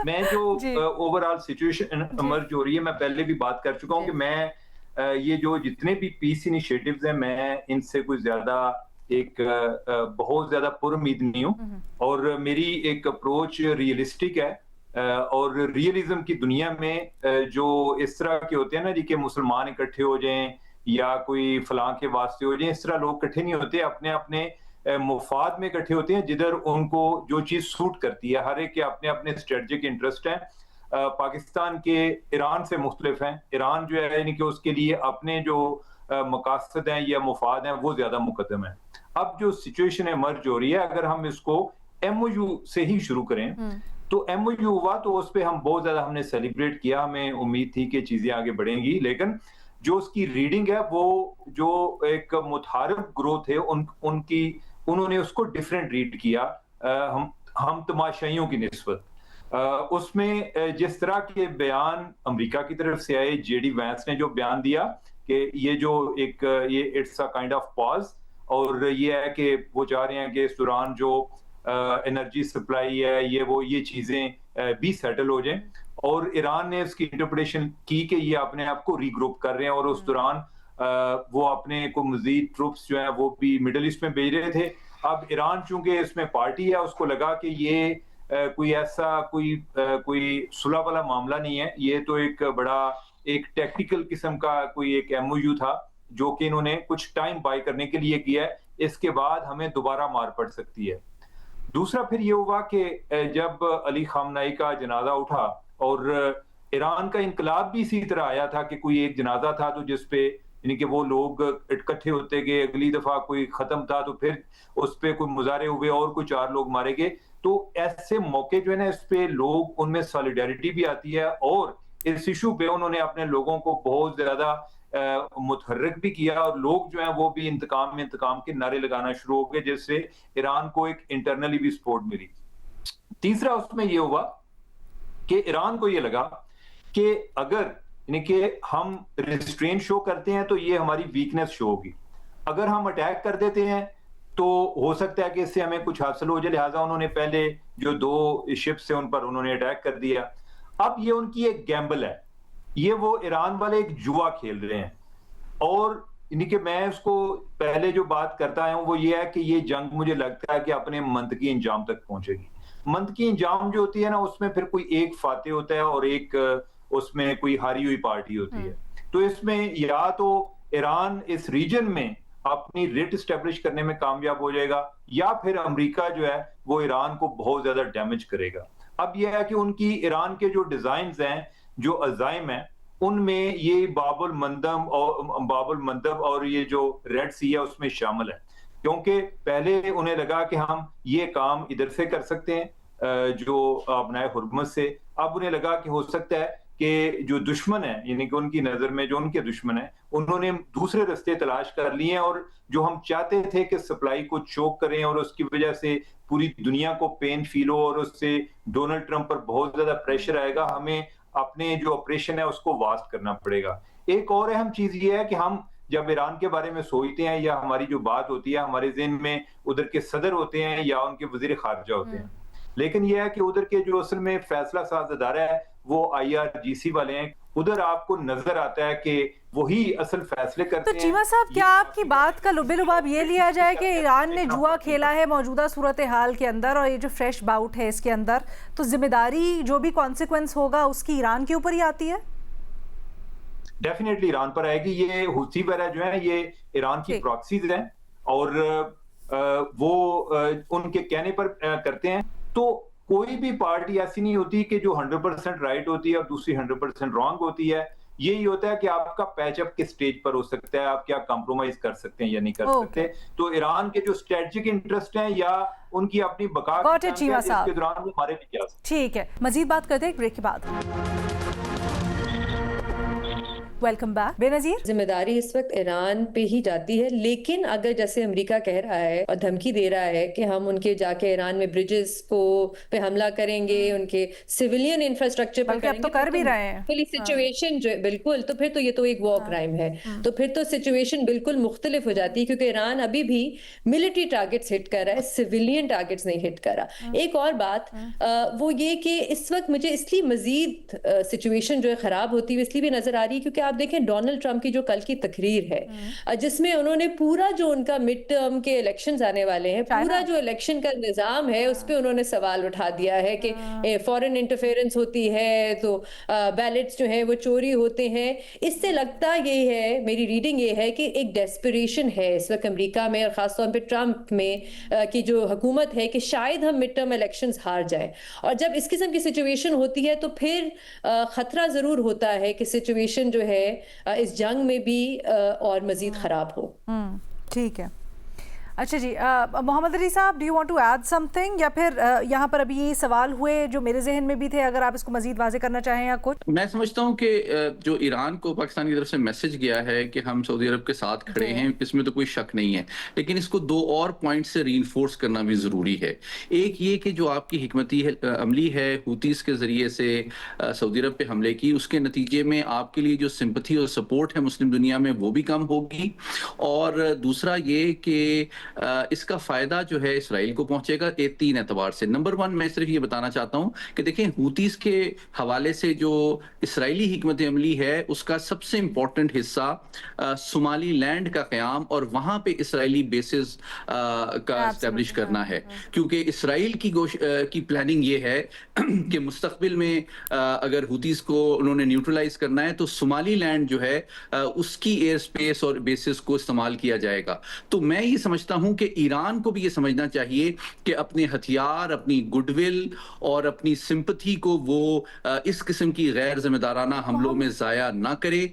[SPEAKER 5] मैं जो ओवरऑल सिचुएशन इमर्ज हो रही है, मैं पहले भी बात कर चुका हूँ कि मैं ये जो जितने भी पीस इनिशिएटिव्स हैं, मैं इनसे कुछ ज्यादा बहुत ज्यादा पुरुम्मीद नहीं हूँ, और मेरी एक अप्रोच रियलिस्टिक है। और रियलिज्म की दुनिया में जो इस तरह के होते हैं ना जी कि मुसलमान इकट्ठे हो जाएं या कोई फलां के वास्ते हो जाएं, इस तरह लोग इकट्ठे नहीं होते, अपने अपने मुफाद में इकट्ठे होते हैं जिधर उनको जो चीज सूट करती है। हर एक के अपने अपने स्ट्रेटजिक इंटरेस्ट हैं। पाकिस्तान के ईरान से मुख्तलिफ हैं। ईरान जो है यानी कि उसके लिए अपने जो मकासद हैं या मुफाद हैं वो ज्यादा मुकद्दम है। अब जो सिचुएशन इमर्ज हो रही है, अगर हम इसको MOU से ही शुरू करें तो MOU हुआ तो उस पे हम बहुत ज्यादा हमने सेलिब्रेट किया, हमें उम्मीद थी कि चीजें आगे बढ़ेंगी, लेकिन जो उसकी रीडिंग है वो जो एक मुतहारिफ ग्रोथ है उन्होंने उसको डिफरेंट रीड किया हम तमाशाइयों की निस्बत। उसमें जिस तरह के बयान अमेरिका की तरफ से आए, JD वैंस ने जो बयान दिया कि ये it's a kind of pause, और ये है कि वो चाह रहे हैं कि इस दौरान जो एनर्जी सप्लाई है ये चीजें भी सेटल हो जाएं, और ईरान ने इसकी इंटरप्रिटेशन की कि ये अपने आप को रीग्रुप कर रहे हैं, और उस दौरान वो अपने को मजीद ट्रूप्स जो है वो भी मिडिल ईस्ट में भेज रहे थे। अब ईरान चूंकि इसमें पार्टी है, उसको लगा कि ये कोई ऐसा कोई सुलह वाला मामला नहीं है, ये तो एक टेक्निकल किस्म का कोई एक MOU था जो कि इन्होंने कुछ टाइम बाय करने के लिए किया है, इसके बाद हमें दोबारा मार पड़ सकती है। दूसरा फिर ये हुआ कि जब अली खामनाई का जनाजा उठा और ईरान का इनकलाब भी इसी तरह आया था कि कोई एक जनाजा था तो जिसपे यानी कि वो लोग इकट्ठे होते गए, अगली दफा कोई खत्म था तो फिर उस पे कोई मुजाहरे हुए और कोई 4 लोग मारे गए। तो ऐसे मौके जो है ना, इस पे लोग उनमें सॉलिडारिटी भी आती है, और इस इशू पे उन्होंने अपने लोगों को बहुत ज्यादा मुतहर्रिक भी किया, और लोग जो हैं वो भी इंतकाम के नारे लगाना शुरू हो गए, जिससे ईरान को एक इंटरनली भी सपोर्ट मिली। तीसरा उसमें ये हुआ कि ईरान को ये लगा कि अगर यानी कि हम रिस्ट्रेंट शो करते हैं तो ये हमारी वीकनेस शो होगी, अगर हम अटैक कर देते हैं तो हो सकता है कि इससे हमें कुछ हासिल हो जाए, लिहाजा उन्होंने पहले जो 2 शिप्स थे उन पर उन्होंने अटैक कर दिया। अब ये उनकी एक गैम्बल है, ये वो ईरान वाले एक जुआ खेल रहे हैं, और यानी कि मैं उसको पहले जो बात करता आया हूं वो ये है कि ये जंग मुझे लगता है कि अपने मंतकी इंजाम तक पहुंचेगी। मंतकी इंजाम जो होती है ना, उसमें फिर कोई एक फाते होता है और एक उसमें कोई हारी हुई पार्टी होती है। तो इसमें या तो ईरान इस रीजन में अपनी रेट स्टैब्लिश करने में कामयाब हो जाएगा, या फिर अमेरिका जो है वो ईरान को बहुत ज्यादा डैमेज करेगा। अब यह है कि उनकी ईरान के जो डिजाइन्स हैं, जो अजाइम है, उनमें ये बाबुल मंदब और ये जो रेड सी है उसमें शामिल है, क्योंकि पहले उन्हें लगा कि हम ये काम इधर से कर सकते हैं जो अपनाए हुर्मुज़ से। अब उन्हें लगा कि हो सकता है कि जो दुश्मन है, यानी कि उनकी नजर में जो उनके दुश्मन है, उन्होंने दूसरे रास्ते तलाश कर लिए हैं, और जो हम चाहते थे कि सप्लाई को चोक करें और उसकी वजह से पूरी दुनिया को पेन फील हो और उससे डोनाल्ड ट्रंप पर बहुत ज्यादा प्रेशर आएगा, हमें अपने जो ऑपरेशन है उसको वास्ट करना पड़ेगा। एक और अहम चीज ये है कि हम जब ईरान के बारे में सोचते हैं या हमारी जो बात होती है, हमारे ज़हन में उधर के सदर होते हैं या उनके वजीर खारजा होते हैं, लेकिन यह है कि उधर के जो असल में फैसला साज अदारा है वो IRGC वाले हैं। उधर आपको नजर आता है कि वही असल फैसले करते हैं।
[SPEAKER 1] तो चीमा साहब, क्या आपकी बात का लुबे-लुबाब ये लिया जाए कि ईरान ने जुआ खेला है मौजूदा सूरत हाल के अंदर, और ये जो फ्रेश बाउट है इसके अंदर, तो जिम्मेदारी जो भी कॉन्सिक्वेंस होगा उसकी ईरान के ऊपर ही आती है?
[SPEAKER 5] डेफिनेटली ईरान पर आएगी। ये हुती वगैरह जो है ये ईरान की प्रॉक्सीज हैं, और वो उनके कहने पर करते हैं। तो कोई भी पार्टी ऐसी नहीं होती कि जो 100% राइट होती है और दूसरी 100% रॉन्ग होती है। यही होता है कि आपका पैचअप किस स्टेज पर हो सकता है, आप क्या कॉम्प्रोमाइज कर सकते हैं या नहीं कर सकते। तो ईरान के जो स्ट्रेटेजिक इंटरेस्ट हैं या उनकी अपनी बका के दौरान हमारे भी क्या।
[SPEAKER 1] ठीक है, मजीद बात करते हैं ब्रेक के बाद। Welcome back. बेनजीर,
[SPEAKER 2] जिम्मेदारी इस वक्त ईरान पे ही जाती है, लेकिन अगर जैसे अमेरिका कह रहा है और धमकी दे रहा है कि हम उनके जाके ईरान में ब्रिजेस को पे हमला करेंगे, उनके सिविलियन इंफ्रास्ट्रक्चर पर करेंगे,
[SPEAKER 1] तो कर भी रहे हैं।
[SPEAKER 2] सिचुएशन जो बिल्कुल, तो फिर तो ये तो एक वॉर क्राइम है। तो फिर तो सिचुएशन बिल्कुल मुख्तलिफ हो जाती है, क्योंकि ईरान अभी भी मिलिट्री टारगेट्स हिट कर रहा है, सिविलियन टारगेट्स नहीं हिट कर रहा। एक और बात वो ये कि इस वक्त मुझे इसलिए मजीद सिचुएशन जो है खराब होती हुई इसलिए भी नजर आ रही है क्योंकि आप देखें डोनाल्ड ट्रंप की जो कल की तकरीर है, जिसमें उन्होंने पूरा जो उनका मिड टर्म के इलेक्शंस आने वाले हैं, पूरा जो इलेक्शन का निजाम है उस पे उन्होंने सवाल उठा दिया है कि फॉरेन इंटरफेरेंस होती है, तो बैलेट्स जो है वो चोरी होते हैं। इससे लगता ये है, मेरी रीडिंग ये है कि एक डेस्परेशन है इस वक्त अमेरिका में और खासतौर पर ट्रंप में की जो हुकूमत है कि शायद हम मिड टर्म इलेक्शंस हार जाए। और जब इस किस्म की सिचुएशन होती है तो फिर खतरा जरूर होता है कि सिचुएशन जो है इस जंग में भी और मजीद खराब हो।
[SPEAKER 1] ठीक है। अच्छा जी, मोहम्मद अली साहब, do you want to add something, या फिर यहाँ पर अभी ये सवाल हुए जो मेरे जहन में भी थे, अगर आप इसको मजीद वाज़ेह करना चाहें या कुछ।
[SPEAKER 3] मैं समझता हूँ कि जो ईरान को पाकिस्तान की तरफ से मैसेज गया है कि हम सऊदी अरब के साथ खड़े हैं, इसमें तो कोई शक नहीं है, लेकिन इसको दो और पॉइंट से रीइंफोर्स करना भी ज़रूरी है। एक ये कि जो आपकी हिकमती अमली है हूतीस के ज़रिए से सऊदी अरब पे हमले की, उसके नतीजे में आपके लिए जो सिंपथी और सपोर्ट है मुस्लिम दुनिया में वो भी कम होगी, और दूसरा ये कि इसका फ़ायदा जो है इसराइल को पहुंचेगा 3 एतबार से। नंबर 1, मैं सिर्फ ये बताना चाहता हूँ कि देखें, हूतीस के हवाले से जो इसराइली हिकमत अमली है उसका सबसे इंपॉर्टेंट हिस्सा सोमाली लैंड का क़याम और वहां पे इसराइली बेसिस का एस्टेब्लिश करना है, क्योंकि इसराइल की प्लानिंग ये है कि मुस्तकबिल में अगर हूतीस को उन्होंने न्यूट्रलाइज करना है तो सोमाली लैंड जो है उसकी एयर स्पेस और बेसिस को इस्तेमाल किया जाएगा। तो मैं ये समझता हूं कि ईरान को भी ये समझना चाहिए कि अपने हथियार, अपनी गुडविल और अपनी सिंपथी को वो इस किस्म की गैर जिम्मेदाराना हमलों में जाया ना करे।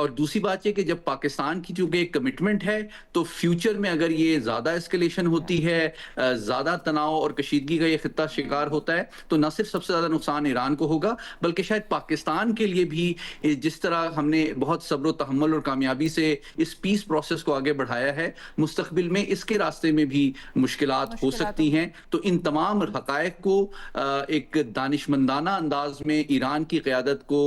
[SPEAKER 3] और दूसरी बात यह कि जब पाकिस्तान की चूंकि एक कमिटमेंट है, तो फ्यूचर में अगर ये ज्यादा एस्केलेशन होती है, ज्यादा तनाव और कशीदगी का ये खित्ता शिकार होता है, तो न सिर्फ सबसे ज्यादा नुकसान ईरान को होगा बल्कि शायद पाकिस्तान के लिए भी, जिस तरह हमने बहुत सब्र तहम्मुल और कामयाबी से इस पीस प्रोसेस को आगे बढ़ाया है, मुस्तकबिल में इसके रास्ते में भी मुश्किलात हो सकती हैं। तो इन तमाम हक़ाइक़ को एक दानिशमंदाना अंदाज में ईरान की क़यादत को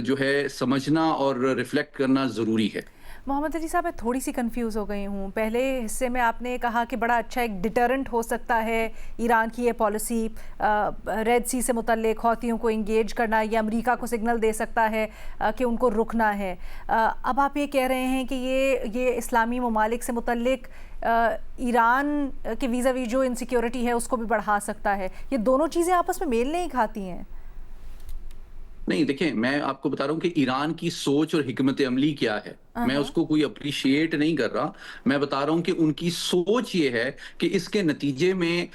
[SPEAKER 3] जो है समझना और रिफ्लेक्ट करना ज़रूरी है।
[SPEAKER 1] मोहम्मद अली साहब, मैं थोड़ी सी कंफ्यूज हो गई हूँ। पहले हिस्से में आपने कहा कि बड़ा अच्छा एक डिटरेंट हो सकता है ईरान की ये पॉलिसी, रेड सी से मुतल्लिक हौतियों को इंगेज करना, ये अमेरिका को सिग्नल दे सकता है कि उनको रुकना है। अब आप ये कह रहे हैं कि ये इस्लामी ममालिक से मुतल्लिक ईरान के वीज़ा वी जो इनसिक्योरिटी है उसको भी बढ़ा सकता है। ये दोनों चीज़ें आपस में मेल नहीं खाती हैं।
[SPEAKER 3] नहीं, देखिए, मैं आपको बता रहा हूँ कि ईरान की सोच और हिकमत अमली क्या है। मैं उसको कोई अप्रिशिएट नहीं कर रहा, मैं बता रहा हूँ कि उनकी सोच ये है कि इसके नतीजे में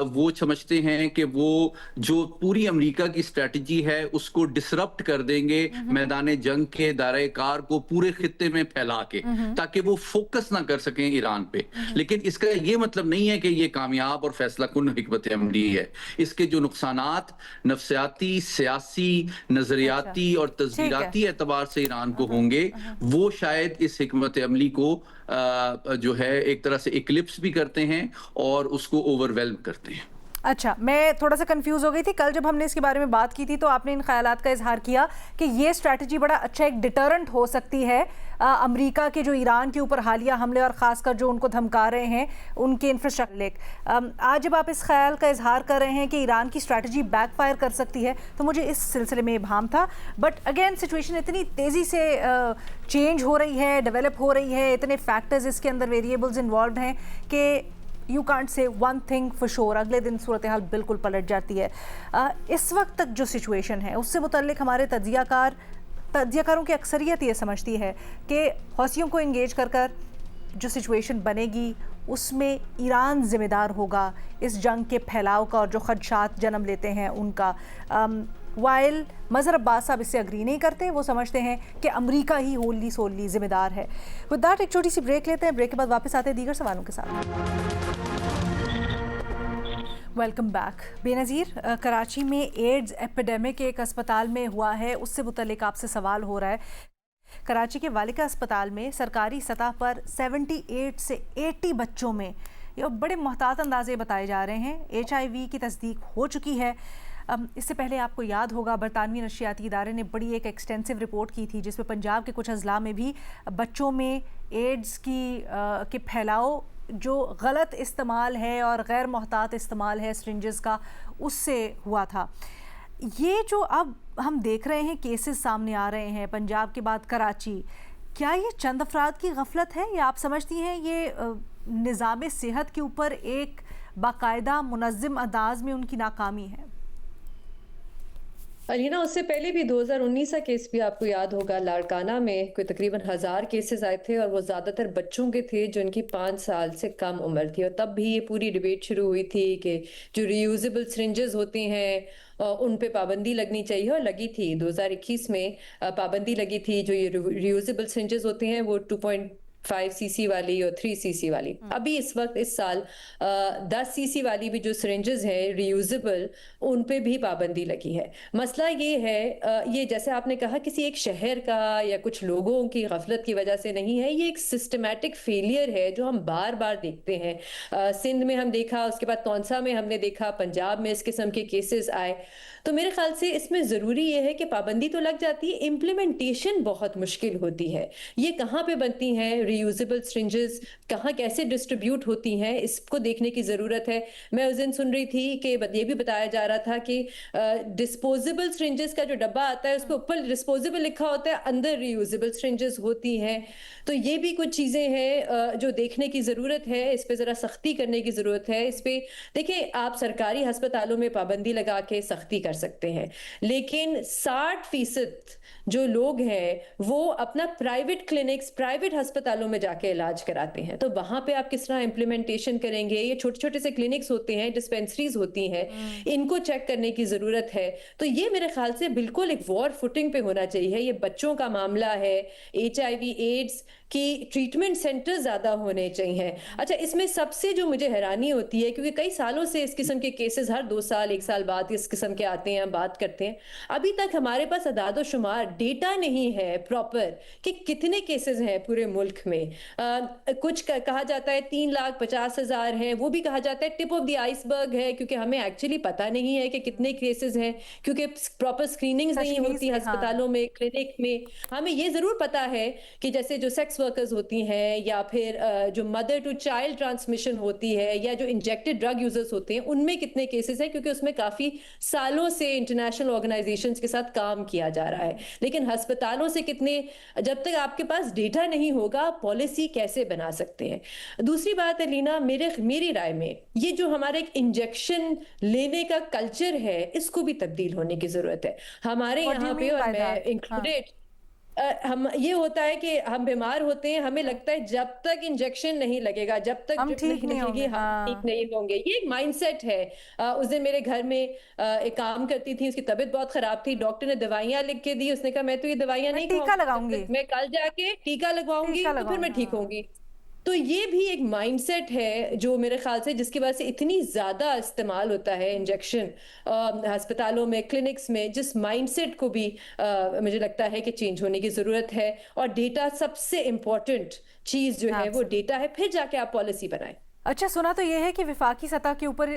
[SPEAKER 3] वो समझते हैं कि वो जो पूरी अमेरिका की स्ट्रेटजी है उसको डिसरप्ट कर देंगे, मैदान जंग के दायरे कार को पूरे खित्ते में फैला के, ताकि वो फोकस ना कर सकें ईरान पे। लेकिन इसका ये मतलब नहीं है कि ये कामयाब और फैसला कुन हिकमत अमली है। इसके जो नुकसानात नफ्सियाती, सियासी, नजरियाती और तस्वीराती एतबार से ईरान को होंगे, वो शायद इस हिकमत अमली को जो है एक तरह से इक्लिप्स भी करते हैं और उसको ओवरवेल्म करते हैं।
[SPEAKER 1] अच्छा, मैं थोड़ा सा कंफ्यूज हो गई थी। कल जब हमने इसके बारे में बात की थी तो आपने इन ख्यालात का इजहार किया कि ये स्ट्रैटेजी बड़ा अच्छा एक डिटरेंट हो सकती है अमेरिका के जो ईरान के ऊपर हालिया हमले और ख़ासकर जो उनको धमका रहे हैं उनके इंफ्रास्ट्रक्चर। आज जब आप इस ख्याल का इजहार कर रहे हैं कि ईरान की स्ट्रैटेजी बैकफायर कर सकती है, तो मुझे इस सिलसिले में इबाम था। बट अगेन सिचुएशन इतनी तेज़ी से चेंज हो रही है, डेवलप हो रही है, इतने फैक्टर्स इसके अंदर वेरिएबल्स इन्वॉल्व हैं कि you can't say one thing for sure. अगले दिन सूरत हाल बिल्कुल पलट जाती है। इस वक्त तक जो सिचुएशन है उससे मुतल्लिक हमारे तज्जियाकारों की अक्सरियत ये समझती है कि हौसियों को इंगेज कर जो सिचुएशन बनेगी उसमें ईरान ज़िम्मेदार होगा इस जंग के फैलाव का और जो खदशात जन्म लेते हैं उनका। वाइल मज़हर अब्बास साहब इससे अग्री नहीं करते, वो समझते हैं कि अमेरिका ही होली सोली ज़िम्मेदार है। विद दैट एक छोटी सी ब्रेक लेते हैं, ब्रेक के बाद वापस आते हैं दीगर सवालों के साथ। Welcome back. बेनज़ीर, कराची में एड्स एपिडेमिक एक अस्पताल में हुआ है, उससे मुतल्लिक आपसे सवाल हो रहा है। कराची के वालिका अस्पताल में सरकारी सतह पर 78 से 80 बच्चों में ये बड़े मोहतात अंदाजे बताए जा रहे हैं HIV की तस्दीक हो चुकी है। इससे पहले आपको याद होगा बरतानवी नशियाती इदारे ने बड़ी एक एक्सटेंसिव रिपोर्ट की थी जिसमें पंजाब के कुछ अजला में भी बच्चों में एड्स के फैलाव जो गलत इस्तेमाल है और गैर मोहतात इस्तेमाल है सिरिंजेस का, उससे हुआ था। ये जो अब हम देख रहे हैं केसेस सामने आ रहे हैं पंजाब के बाद कराची, क्या ये चंद अफराद की गफलत है या आप समझती हैं ये निज़ाम सेहत के ऊपर एक बाकायदा मुनज़्ज़म अंदाज में उनकी नाकामी है?
[SPEAKER 2] अलीना, उससे पहले भी 2019 का केस भी आपको याद होगा, लाड़काना में कोई तकरीबन 1000 केसेस आए थे और वो ज़्यादातर बच्चों के थे जिनकी 5 साल से कम उम्र थी। और तब भी ये पूरी डिबेट शुरू हुई थी कि जो रीयूजेबल सिरिंजेस होती हैं उन पे पाबंदी लगनी चाहिए, और लगी थी। 2021 में पाबंदी लगी थी। जो ये रीयूजेबल सिरिंजेस होती हैं वो 5 सीसी वाली और 3 सीसी वाली। अभी इस वक्त इस साल 10 सीसी वाली भी जो सिरिंजेस हैं रीयूजेबल, उन पे भी पाबंदी लगी है। मसला ये है, ये जैसे आपने कहा किसी एक शहर का या कुछ लोगों की गफलत की वजह से नहीं है, ये एक सिस्टमैटिक फेलियर है जो हम बार बार देखते हैं। सिंध में हम देखा, उसके बाद कौंसा में हमने देखा, पंजाब में इस किस्म के केसेस आए। तो मेरे ख्याल से इसमें ज़रूरी ये है कि पाबंदी तो लग जाती है, इम्प्लीमेंटेशन बहुत मुश्किल होती है। ये कहाँ पे बनती हैं रीयूजेबल सिरिंजेस, कहाँ कैसे डिस्ट्रीब्यूट होती हैं, इसको देखने की ज़रूरत है। मैं उस दिन सुन रही थी कि ये भी बताया जा रहा था कि डिस्पोजेबल सिरिंजेस का जो डब्बा आता है उसके ऊपर डिस्पोजेबल लिखा होता है, अंदर रीयूजेबल सिरिंजेस होती हैं। तो ये भी कुछ चीज़ें हैं जो देखने की ज़रूरत है, इस पे ज़रा सख्ती करने की ज़रूरत है। इस पे देखिए, आप सरकारी अस्पतालों में पाबंदी लगा के सख्ती कर सकते हैं, लेकिन 60% जो लोग हैं वो अपना प्राइवेट क्लिनिक्स, प्राइवेट अस्पतालों में जाके इलाज कराते हैं। तो वहां पे आप किस तरह इम्प्लीमेंटेशन करेंगे? ये छोटे छोटे से क्लिनिक्स होते हैं, डिस्पेंसरीज होती हैं, इनको चेक करने की जरूरत है। तो ये मेरे ख्याल से बिल्कुल एक वॉर फुटिंग पे होना चाहिए। ये बच्चों का मामला है, HIV एड्स की ट्रीटमेंट सेंटर ज्यादा होने चाहिए। अच्छा, इसमें सबसे जो मुझे हैरानी होती है, क्योंकि कई सालों से इस किस्म के केसेस हर 2 साल 1 साल बाद इस किस्म के आते हैं, बात करते हैं, अभी तक हमारे पास अदाद शुमार डेटा नहीं है प्रॉपर कि कितने केसेस हैं पूरे मुल्क में। कुछ कहा जाता है 3,50,000 हैं, वो भी कहा जाता है टिप ऑफ द आइसबर्ग है, क्योंकि हमें एक्चुअली पता नहीं है कि कितने केसेस हैं, क्योंकि प्रॉपर स्क्रीनिंग नहीं होती अस्पतालों में, क्लिनिक में। हमें ये जरूर पता है कि जैसे जो सेक्स वर्कर्स होती हैं, या फिर जो मदर टू चाइल्ड ट्रांसमिशन होती है, या जो इंजेक्टेड ड्रग यूजर्स होते हैं, उनमें कितने केसेस हैं, क्योंकि उसमें काफी सालों से इंटरनेशनल ऑर्गेनाइजेशंस के साथ काम किया जा रहा है। लेकिन अस्पतालों से कितने, जब तक आपके पास डेटा नहीं होगा, पॉलिसी कैसे बना सकते हैं? दूसरी बात है लीना, मेरी राय में ये जो हमारा एक इंजेक्शन लेने का कल्चर है, इसको भी तब्दील होने की जरूरत है हमारे यहाँ पे, और मैं इंक्लूडेड। हम ये होता है कि हम बीमार होते हैं, हमें लगता है जब तक इंजेक्शन नहीं लगेगा, जब तक
[SPEAKER 1] हम ठीक नहीं होंगे,
[SPEAKER 2] हम ठीक नहीं होंगे। ये एक माइंडसेट है। उस दिन मेरे घर में एक काम करती थी, उसकी तबीयत बहुत खराब थी, डॉक्टर ने दवाइयां लिख के दी, उसने कहा मैं तो ये दवाइयां नहीं
[SPEAKER 1] टीका लगाऊंगी,
[SPEAKER 2] मैं कल जाके टीका लगवाऊंगी तो फिर मैं ठीक होंगी। तो ये भी एक माइंडसेट है जो मेरे ख्याल से, जिसकी वजह से इतनी ज्यादा इस्तेमाल होता है इंजेक्शन अस्पतालों में, क्लिनिक्स में, जिस माइंडसेट को भी मुझे लगता है कि चेंज होने की जरूरत है। और डेटा सबसे इम्पोर्टेंट चीज जो है वो डेटा है, फिर जाके आप पॉलिसी बनाएं।
[SPEAKER 1] अच्छा, सुना तो ये है कि विफाकी सतह के ऊपर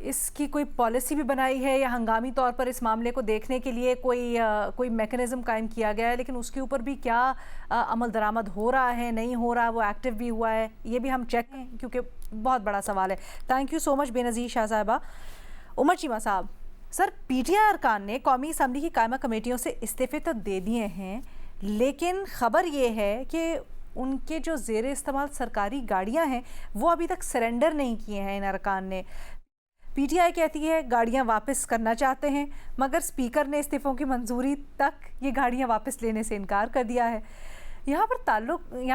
[SPEAKER 1] इसकी कोई पॉलिसी भी बनाई है, या हंगामी तौर पर इस मामले को देखने के लिए कोई मैकेनिज्म कायम किया गया है, लेकिन उसके ऊपर भी क्या अमल दरामद हो रहा है, नहीं हो रहा, वो एक्टिव भी हुआ है, ये भी हम चेक करें, क्योंकि बहुत बड़ा सवाल है। Thank you so much Benazir Shah साहिबा। उमर चीमा साहब, सर PTI अरकान ने कौमी असम्बली की कायमा कमेटियों से इस्तीफे तो दे दिए हैं, लेकिन ख़बर ये है कि उनके जो ज़ेरे इस्तेमाल सरकारी गाड़ियां हैं वो अभी तक सरेंडर नहीं किए हैं इन अरकान ने। PTI कहती है गाड़ियां वापस करना चाहते हैं, मगर स्पीकर ने इस्तीफ़ों की मंजूरी तक ये गाड़ियां वापस लेने से इनकार कर दिया है। यहाँ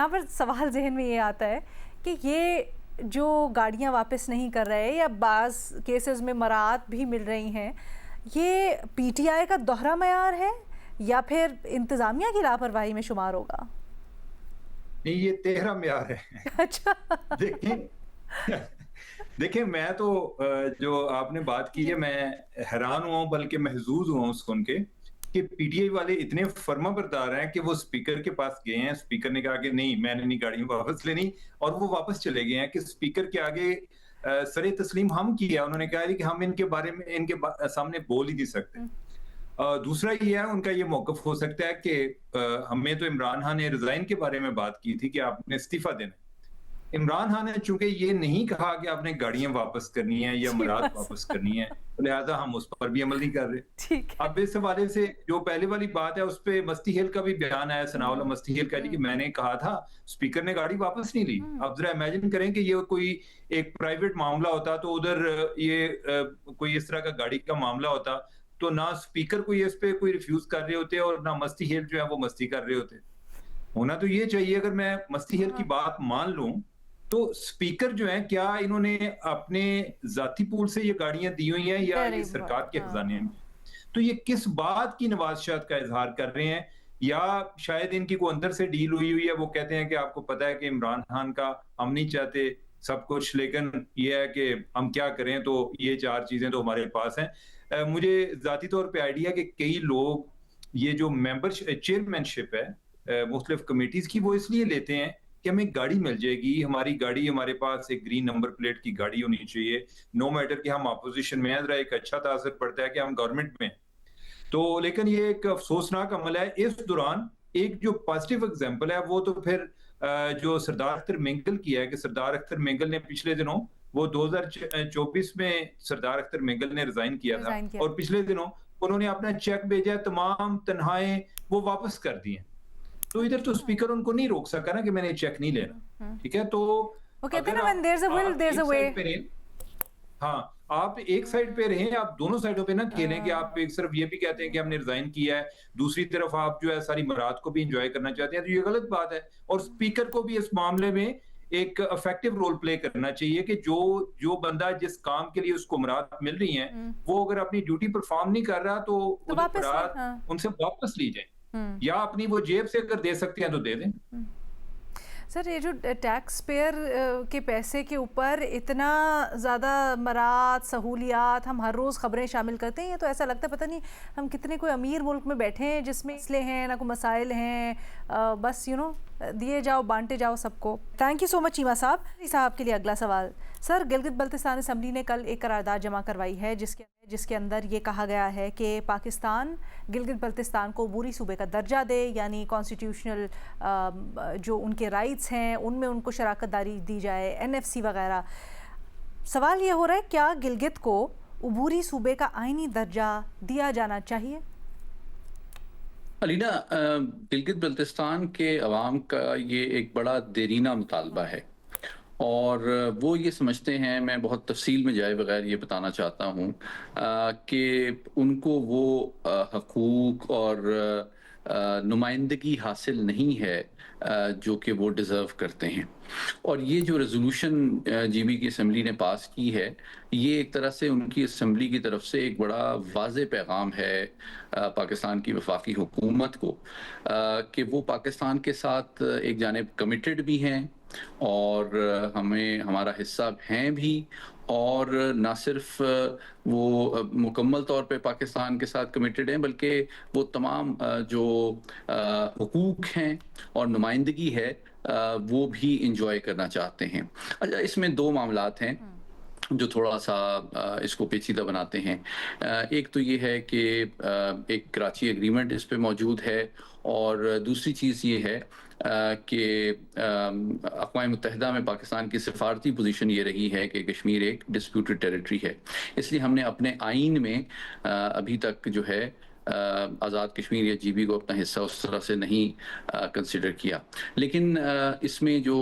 [SPEAKER 1] पर सवाल जहन में ये आता है कि ये जो गाड़ियां वापस नहीं कर रहे, या बाज़ केसेस में मराहत भी मिल रही हैं, ये PTI का दोहरा मयार है या फिर इंतज़ामिया की लापरवाही में शुमार होगा?
[SPEAKER 5] नहीं, ये 13 म्यार है।
[SPEAKER 1] अच्छा।
[SPEAKER 5] देखिए, मैं तो जो आपने बात की है, मैं हैरान हुआ हूं, बल्कि महजूज हुआ हूं सुन के कि PTI वाले इतने फर्मा बरदार हैं कि वो स्पीकर के पास गए हैं, स्पीकर ने कहा कि नहीं, मैंने नहीं गाड़ियां वापस लेनी, और वो वापस चले गए हैं कि स्पीकर के आगे सरे तस्लीम हम किया। उन्होंने कहा कि हम इनके बारे में इनके सामने बोल ही नहीं सकते। दूसरा ये है, उनका ये मौकफ हो सकता है कि हमें तो इमरान खान ने रिजाइन के बारे में बात की थी कि आपने इस्तीफा देना। इमरान खान ने चूंकि ये नहीं कहा कि आपने गाड़ियां वापस करनी है या मराहत वापस करनी है, तो लिहाजा हम उस पर भी अमल नहीं कर रहे। अब इस हवाले से जो पहले वाली बात है, उस पर मस्ती हिल का भी बयान आया, सनाउल्लाह मस्ती हिल कह रही कि मैंने कहा था, स्पीकर ने गाड़ी वापस नहीं ली। अब जरा इमेजिन करें कि ये कोई एक प्राइवेट मामला होता, तो उधर ये कोई इस तरह का गाड़ी का मामला होता, तो ना स्पीकर कोई इस पे कोई रिफ्यूज कर रहे होते और ना मस्ती हिल जो है वो मस्ती कर रहे होते। होना तो ये चाहिए, अगर मैं मस्ती हिल की बात मान लूं, तो स्पीकर जो है, क्या इन्होंने अपने जाती पूल से ये गाड़ियां दी हुई हैं या ये सरकार के खजाने में? तो ये किस बात की नवाज़शात का इजहार कर रहे हैं या शायद इनकी कोई अंदर से डील हुई है, वो कहते हैं कि आपको पता है कि इमरान खान का हम नहीं चाहते सब कुछ, लेकिन ये है कि हम क्या करें, तो ये 4 चीजें तो हमारे पास हैं। मुझे जाती तौर पे आइडिया कि कई लोग ये जो चेयरमैनशिप है मुख्तलिफ कमेटीज की, वो इसलिए लेते हैं कि हमें गाड़ी मिल जाएगी, हमारी गाड़ी, हमारे पास एक ग्रीन नंबर प्लेट की गाड़ी होनी चाहिए, नो मैटर कि हम अपोजिशन में हैं, जरा एक अच्छा तासर पड़ता है कि हम गवर्नमेंट में हैं। तो लेकिन ये एक अफसोसनाक अमल है। इस दौरान एक जो पॉजिटिव एग्जांपल है वो तो फिर जो सरदार अख्तर मिंगल की है कि सरदार अख्तर मिंगल ने पिछले दिनों, वो 2024 में सरदार अख्तर मिंगल ने रिजाइन किया था, और पिछले दिनों उन्होंने अपना चेक भेजा, तमाम तनख्वाहें वो वापस कर दी हैं। तो इधर तो स्पीकर उनको नहीं रोक सका ना कि मैंने चेक नहीं लेना, ठीक है। तो
[SPEAKER 1] वो कहते हैं ना, when there's a will there's a way।
[SPEAKER 5] हाँ, आप एक साइड पे रहें, आप दोनों साइडों पे ना खेलें कि आप एक तरफ ये भी कहते हैं कि हमने रिजाइन किया है, दूसरी तरफ आप जो है सारी मराद को भी एंजॉय करना चाहते हैं, तो ये गलत बात है। और स्पीकर को भी इस मामले में एक इफेक्टिव रोल प्ले करना चाहिए कि जो बंदा जिस काम के लिए उसको मराद मिल रही है, वो अगर अपनी ड्यूटी परफॉर्म नहीं कर रहा तो मराद उनसे वापस ली जाए, या अपनी वो जेब से अगर दे सकते हैं तो दे दें।
[SPEAKER 1] सर, ये जो टैक्स पेयर के पैसे के ऊपर इतना ज़्यादा मराद, सहूलियात हम हर रोज़ ख़बरें शामिल करते हैं, ये तो ऐसा लगता है पता नहीं हम कितने कोई अमीर मुल्क में बैठे हैं जिसमें मसले हैं ना कोई मसाइल हैं, बस दिए जाओ बांटे जाओ सबको। Thank you so much Cheema साहब के लिए अगला सवाल। सर, गिलगित बल्तिस्तान असम्बली ने कल एक करारदाद जमा करवाई है जिसके अंदर ये कहा गया है कि पाकिस्तान गिलगित बल्तिस्तान को अबूरी सूबे का दर्जा दे, यानी कॉन्स्टिट्यूशनल जो उनके राइट्स हैं उनमें उनको शराकत दारी दी जाए, NFC वगैरह। सवाल ये हो रहा है, क्या गिलगित को अबूरी सूबे का आईनी दर्जा दिया जाना चाहिए?
[SPEAKER 3] अलीना, गिलगित बल्तिस्तान के अवाम का ये एक बड़ा देरीना मुतालबा है, और वो ये समझते हैं, मैं बहुत तफसील में जाए बगैर ये बताना चाहता हूँ कि उनको वो हकूक़ और नुमाइंदगी हासिल नहीं है जो कि वो डिज़र्व करते हैं। और ये जो रेजोल्यूशन GB की असम्बली ने पास की है, ये एक तरह से उनकी असम्बली की तरफ से एक बड़ा वाज़े पैगाम है पाकिस्तान की वफाकी हुकूमत को कि वो पाकिस्तान के साथ एक जानिब कमिटेड भी हैं और हमें हमारा हिस्सा हैं भी, और ना सिर्फ वो मुकम्मल तौर पे पाकिस्तान के साथ कमिटेड हैं, बल्कि वो तमाम जो हुकूक हैं और नुमाइंदगी है वो भी इंजॉय करना चाहते हैं। अच्छा, इसमें 2 मामलात हैं जो थोड़ा सा इसको पेचीदा बनाते हैं। एक तो ये है कि एक कराची एग्रीमेंट इस पे मौजूद है, और दूसरी चीज़ ये है कि अक़वाम मुत्तहिदा में पाकिस्तान की सिफारती पोजीशन ये रही है कि कश्मीर एक डिस्प्यूटेड टेरिटरी है, इसलिए हमने अपने आइन में अभी तक जो है आज़ाद कश्मीर या GB को अपना हिस्सा उस तरह से नहीं कंसिडर किया। लेकिन इसमें जो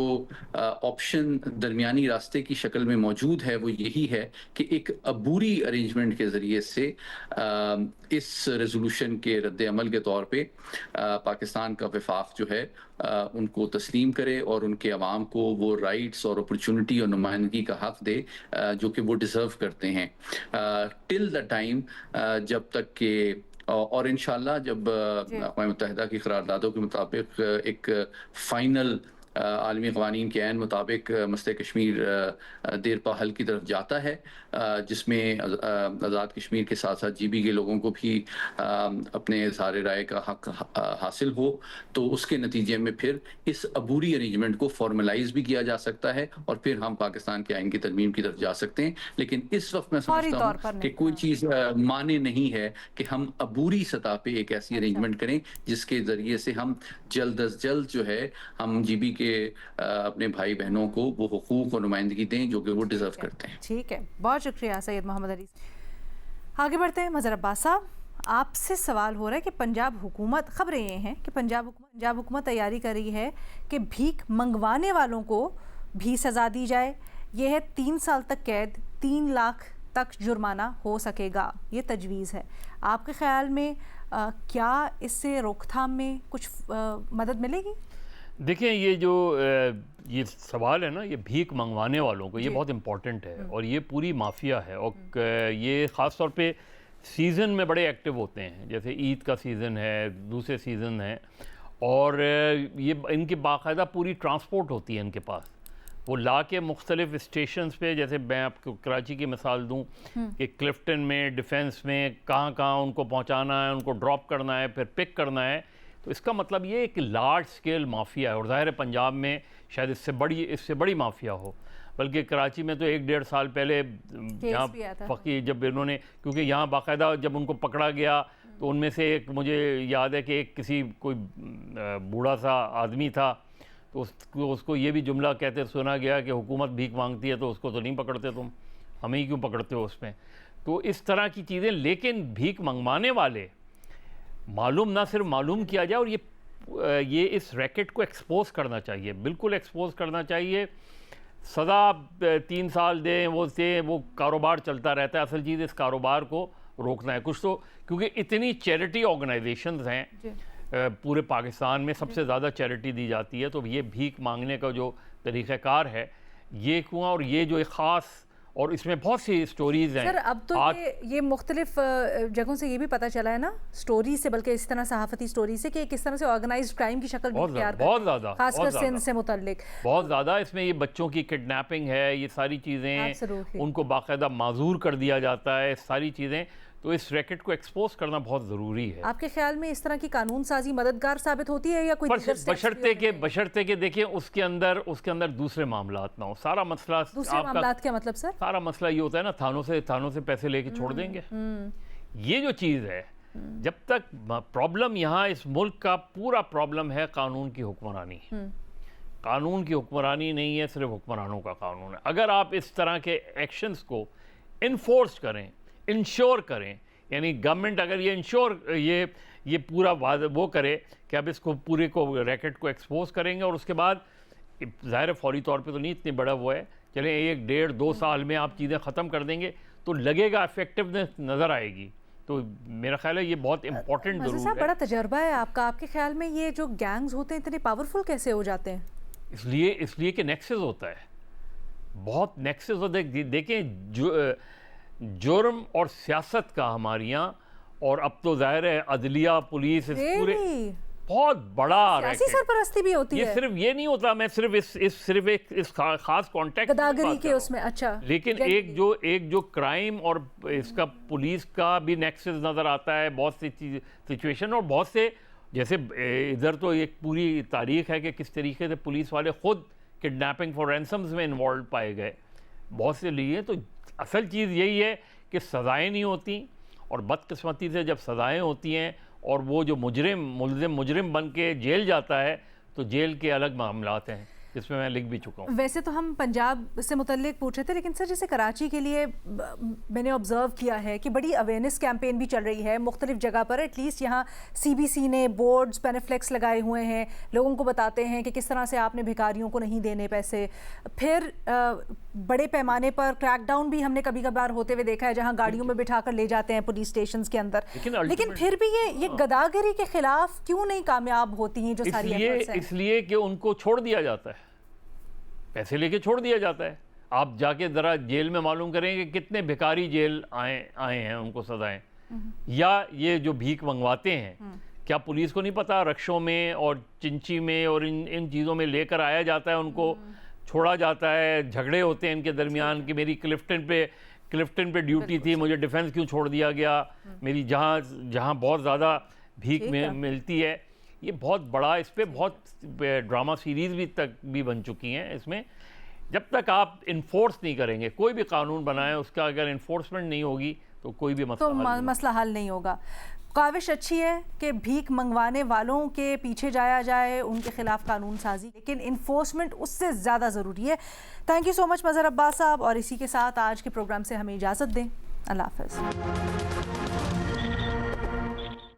[SPEAKER 3] ऑप्शन दरमियानी रास्ते की शक्ल में मौजूद है वो यही है कि एक अबूरी अरेंजमेंट के ज़रिए से इस रेजोल्यूशन के रद्द अमल के तौर पे पाकिस्तान का वफाक जो है उनको तस्लीम करे और उनके अवाम को वो राइट्स और अपॉर्चुनिटी और नुमाइंदगी का हक़ दे जो कि वो डिज़र्व करते हैं, टिल द टाइम जब तक के, और इंशाल्लाह जब अक़वाम मुत्तहिदा की क़रारदादों के मुताबिक एक फ़ाइनल आलमी क़वानीन के ऐन मुताबिक मसले कश्मीर देरपा हल की तरफ जाता है, जिसमें आज़ाद कश्मीर के साथ साथ GB के लोगों को भी अपने इज़हार राय का हक़ हासिल हो, तो उसके नतीजे में फिर इस अबूरी अरेंजमेंट को फॉर्मलाइज भी किया जा सकता है और फिर हम पाकिस्तान के आइन की तरमीम की तरफ जा सकते हैं। लेकिन इस वक्त मैं समझता हूँ कि कोई चीज़ माने नहीं है कि हम अबूरी सतह पे एक ऐसी अरेंजमेंट करें जिसके ज़रिए से हम जल्द अज जल्द जो है हम GB के अपने भाई बहनों को वो हुकूक और नुमाइंदगी दें जो कि वो डिजर्व करते हैं।
[SPEAKER 1] ठीक है, बहुत शुक्रिया सैयद मोहम्मद अली। आगे बढ़ते हैं। मज़हर अब्बास साहब, आपसे सवाल हो रहा है कि पंजाब हुकूमत, खबरें ये हैं कि पंजाब हुकूमत तैयारी कर रही है कि भीख मंगवाने वालों को भी सज़ा दी जाए। ये है 3 साल तक कैद, 3 लाख तक जुर्माना हो सकेगा, ये तजवीज़ है। आपके ख्याल में क्या इससे रोकथाम में कुछ मदद मिलेगी?
[SPEAKER 4] देखिए, ये जो ये सवाल है ना, ये भीख मंगवाने वालों को, ये बहुत इम्पॉर्टेंट है और ये पूरी माफिया है, और ये ख़ास तौर पे सीज़न में बड़े एक्टिव होते हैं, जैसे ईद का सीज़न है, दूसरे सीज़न है, और ये इनकी बाकायदा पूरी ट्रांसपोर्ट होती है इनके पास। वो ला के मुख्तलिफ़ स्टेशंस पे, जैसे मैं आपको कराची की मिसाल दूँ कि क्लिफ्टन में, डिफेंस में कहाँ कहाँ उनको पहुँचाना है, उनको ड्रॉप करना है, फिर पिक करना है। तो इसका मतलब ये एक लार्ज स्केल माफिया है, और ज़ाहिर है पंजाब में शायद इससे बड़ी माफिया हो। बल्कि कराची में तो 1-1.5 साल पहले यहाँ फ़कीर जब इन्होंने, क्योंकि यहाँ बाकायदा जब उनको पकड़ा गया तो उनमें से एक, मुझे याद है कि एक कोई बूढ़ा सा आदमी था, तो उसको ये भी जुमला कहते सुना गया कि हुकूमत भीख मांगती है तो उसको तो नहीं पकड़ते तुम, हमें ही क्यों पकड़ते हो उसमें। तो इस तरह की चीज़ें, लेकिन भीख मंगवाने वाले मालूम, ना सिर्फ मालूम किया जाए, और ये इस रैकेट को एक्सपोज करना चाहिए, बिल्कुल एक्सपोज करना चाहिए। सज़ा 3 साल दें, वो कारोबार चलता रहता है। असल चीज़ इस कारोबार को रोकना है कुछ तो, क्योंकि इतनी चैरिटी ऑर्गेनाइजेशंस हैं पूरे पाकिस्तान में, सबसे ज़्यादा चैरिटी दी जाती है। तो ये भीख मांगने का जो तरीक़ाकार है ये कुआं, और ये जो एक ख़ास, और इसमें बहुत सी स्टोरीज़ हैं।
[SPEAKER 1] सर अब तो ये मुख्तलिफ जगहों से ये भी पता चला है ना, स्टोरी से, बल्कि इस तरह सहाफ़ती स्टोरी से, कि किस तरह से ऑर्गेनाइज्ड क्राइम की शक्ल भी इख्तियार करती है,
[SPEAKER 4] बहुत ज़्यादा,
[SPEAKER 1] खासकर सिंध से मुतल्लिक
[SPEAKER 4] बहुत ज़्यादा। इसमें ये बच्चों की किडनैपिंग है, ये सारी चीज़ें, उनको बाकायदा माजूर कर दिया जाता है, सारी चीज़ें। तो इस रैकेट को एक्सपोज करना बहुत ज़रूरी है।
[SPEAKER 1] आपके ख्याल में इस तरह की कानून साजी मददगार साबित होती है या कोई
[SPEAKER 4] बशर्ते के देखिए उसके अंदर दूसरे मामलात ना हो। सारा मसला,
[SPEAKER 1] दूसरे मामलात क्या मतलब सर?
[SPEAKER 4] सारा मसला ये होता है ना, थानों से पैसे लेके छोड़ देंगे। ये जो चीज़ है, जब तक प्रॉब्लम यहाँ इस मुल्क का पूरा प्रॉब्लम है कानून की हुक्मरानी। कानून की हुक्मरानी नहीं है, सिर्फ हुक्मरानों का कानून है। अगर आप इस तरह के एक्शंस को इन्फोर्स करें, इंश्योर करें, यानी गवर्नमेंट अगर ये पूरा वो करे कि अब इसको पूरे को रैकेट को एक्सपोज करेंगे, और उसके बाद ज़ाहिर फौरी तौर पे तो नहीं, इतनी बड़ा वो है, चलें 1-1.5-2 साल में आप चीज़ें ख़त्म कर देंगे तो लगेगा, इफेक्टिवनेस नज़र आएगी। तो मेरा ख्याल है ये बहुत इंपॉर्टेंट ज़रूर है।
[SPEAKER 1] बड़ा तजर्बा है आपका, आपके ख्याल में ये जो गैंग्स होते हैं इतने पावरफुल कैसे हो जाते हैं?
[SPEAKER 4] इसलिए कि नेक्सस होता है, बहुत नेक्सस होता है। देखें, जुर्म और सियासत का हमारे यहाँ, और अब तो जाहिर है अदलिया, पुलिस, इस पूरे बहुत बड़ा
[SPEAKER 1] सियासी सरपरस्ती भी होती है।
[SPEAKER 4] ये सिर्फ ये नहीं होता, मैं सिर्फ इस खास कॉन्टेक्स्ट
[SPEAKER 1] गदागरी के उसमें, अच्छा,
[SPEAKER 4] लेकिन एक जो क्राइम और इसका पुलिस का भी नेक्सस नज़र आता है, बहुत सी सिचुएशन, और बहुत से, जैसे इधर तो एक पूरी तारीख है कि किस तरीके से पुलिस वाले खुद किडनैपिंग फॉर रैंसम्स में इन्वॉल्व पाए गए, बहुत से लिए। तो असल चीज़ यही है कि सज़ाएँ नहीं होती, और बदकिस्मती से जब सज़ाएँ होती हैं और वो जो मुजरिम बन के जेल जाता है, तो जेल के अलग मामलात हैं, जिसमें मैं लिख भी चुका हूँ।
[SPEAKER 1] वैसे तो हम पंजाब से मुतल्लिक पूछे थे, लेकिन सर जैसे कराची के लिए मैंने ऑब्ज़र्व किया है कि बड़ी अवेयरनेस कैंपेन भी चल रही है मुख्तलिफ जगह पर। एटलीस्ट यहाँ CBC ने बोर्ड्स, पेनिफ्लेक्स लगाए हुए हैं, लोगों को बताते हैं कि किस तरह से आपने भिखारियों को नहीं देने पैसे। फिर बड़े पैमाने पर क्रैकडाउन भी हमने कभी कभार होते हुए देखा है, जहाँ गाड़ियों में बिठा कर ले जाते हैं पुलिस स्टेशन के अंदर। लेकिन फिर भी ये गदागरी के खिलाफ क्यों नहीं कामयाब होती हैं जो सारी एफर्ट्स हैं?
[SPEAKER 4] इसलिए कि उनको छोड़ दिया जाता है, पैसे लेके छोड़ दिया जाता है। आप जाके ज़रा जेल में मालूम करेंगे कितने भिखारी जेल आए हैं, उनको सजाएं। या ये जो भीख मंगवाते हैं, क्या पुलिस को नहीं पता? रक्षों में और चिंची में और इन चीज़ों में लेकर आया जाता है, उनको छोड़ा जाता है, झगड़े होते हैं इनके दरमियान कि मेरी क्लिफ्टन पे ड्यूटी थी, मुझे डिफेंस क्यों छोड़ दिया गया, मेरी जहाँ बहुत ज़्यादा भीख मिलती है। ये बहुत बड़ा, इस पर बहुत ड्रामा सीरीज़ भी बन चुकी हैं। इसमें जब तक आप इन्फोर्स नहीं करेंगे, कोई भी कानून बनाएं, उसका अगर इन्फोर्समेंट नहीं होगी तो कोई भी
[SPEAKER 1] मसला हल नहीं होगा। काविश अच्छी है कि भीख मंगवाने वालों के पीछे जाया जाए, उनके खिलाफ कानून साजी, लेकिन इन्फोर्समेंट उससे ज़्यादा ज़रूरी है। Thank you so much Mazhar Abbas साहब, और इसी के साथ आज के प्रोग्राम से हमें इजाज़त दें। अल्लाह हाफ़िज़।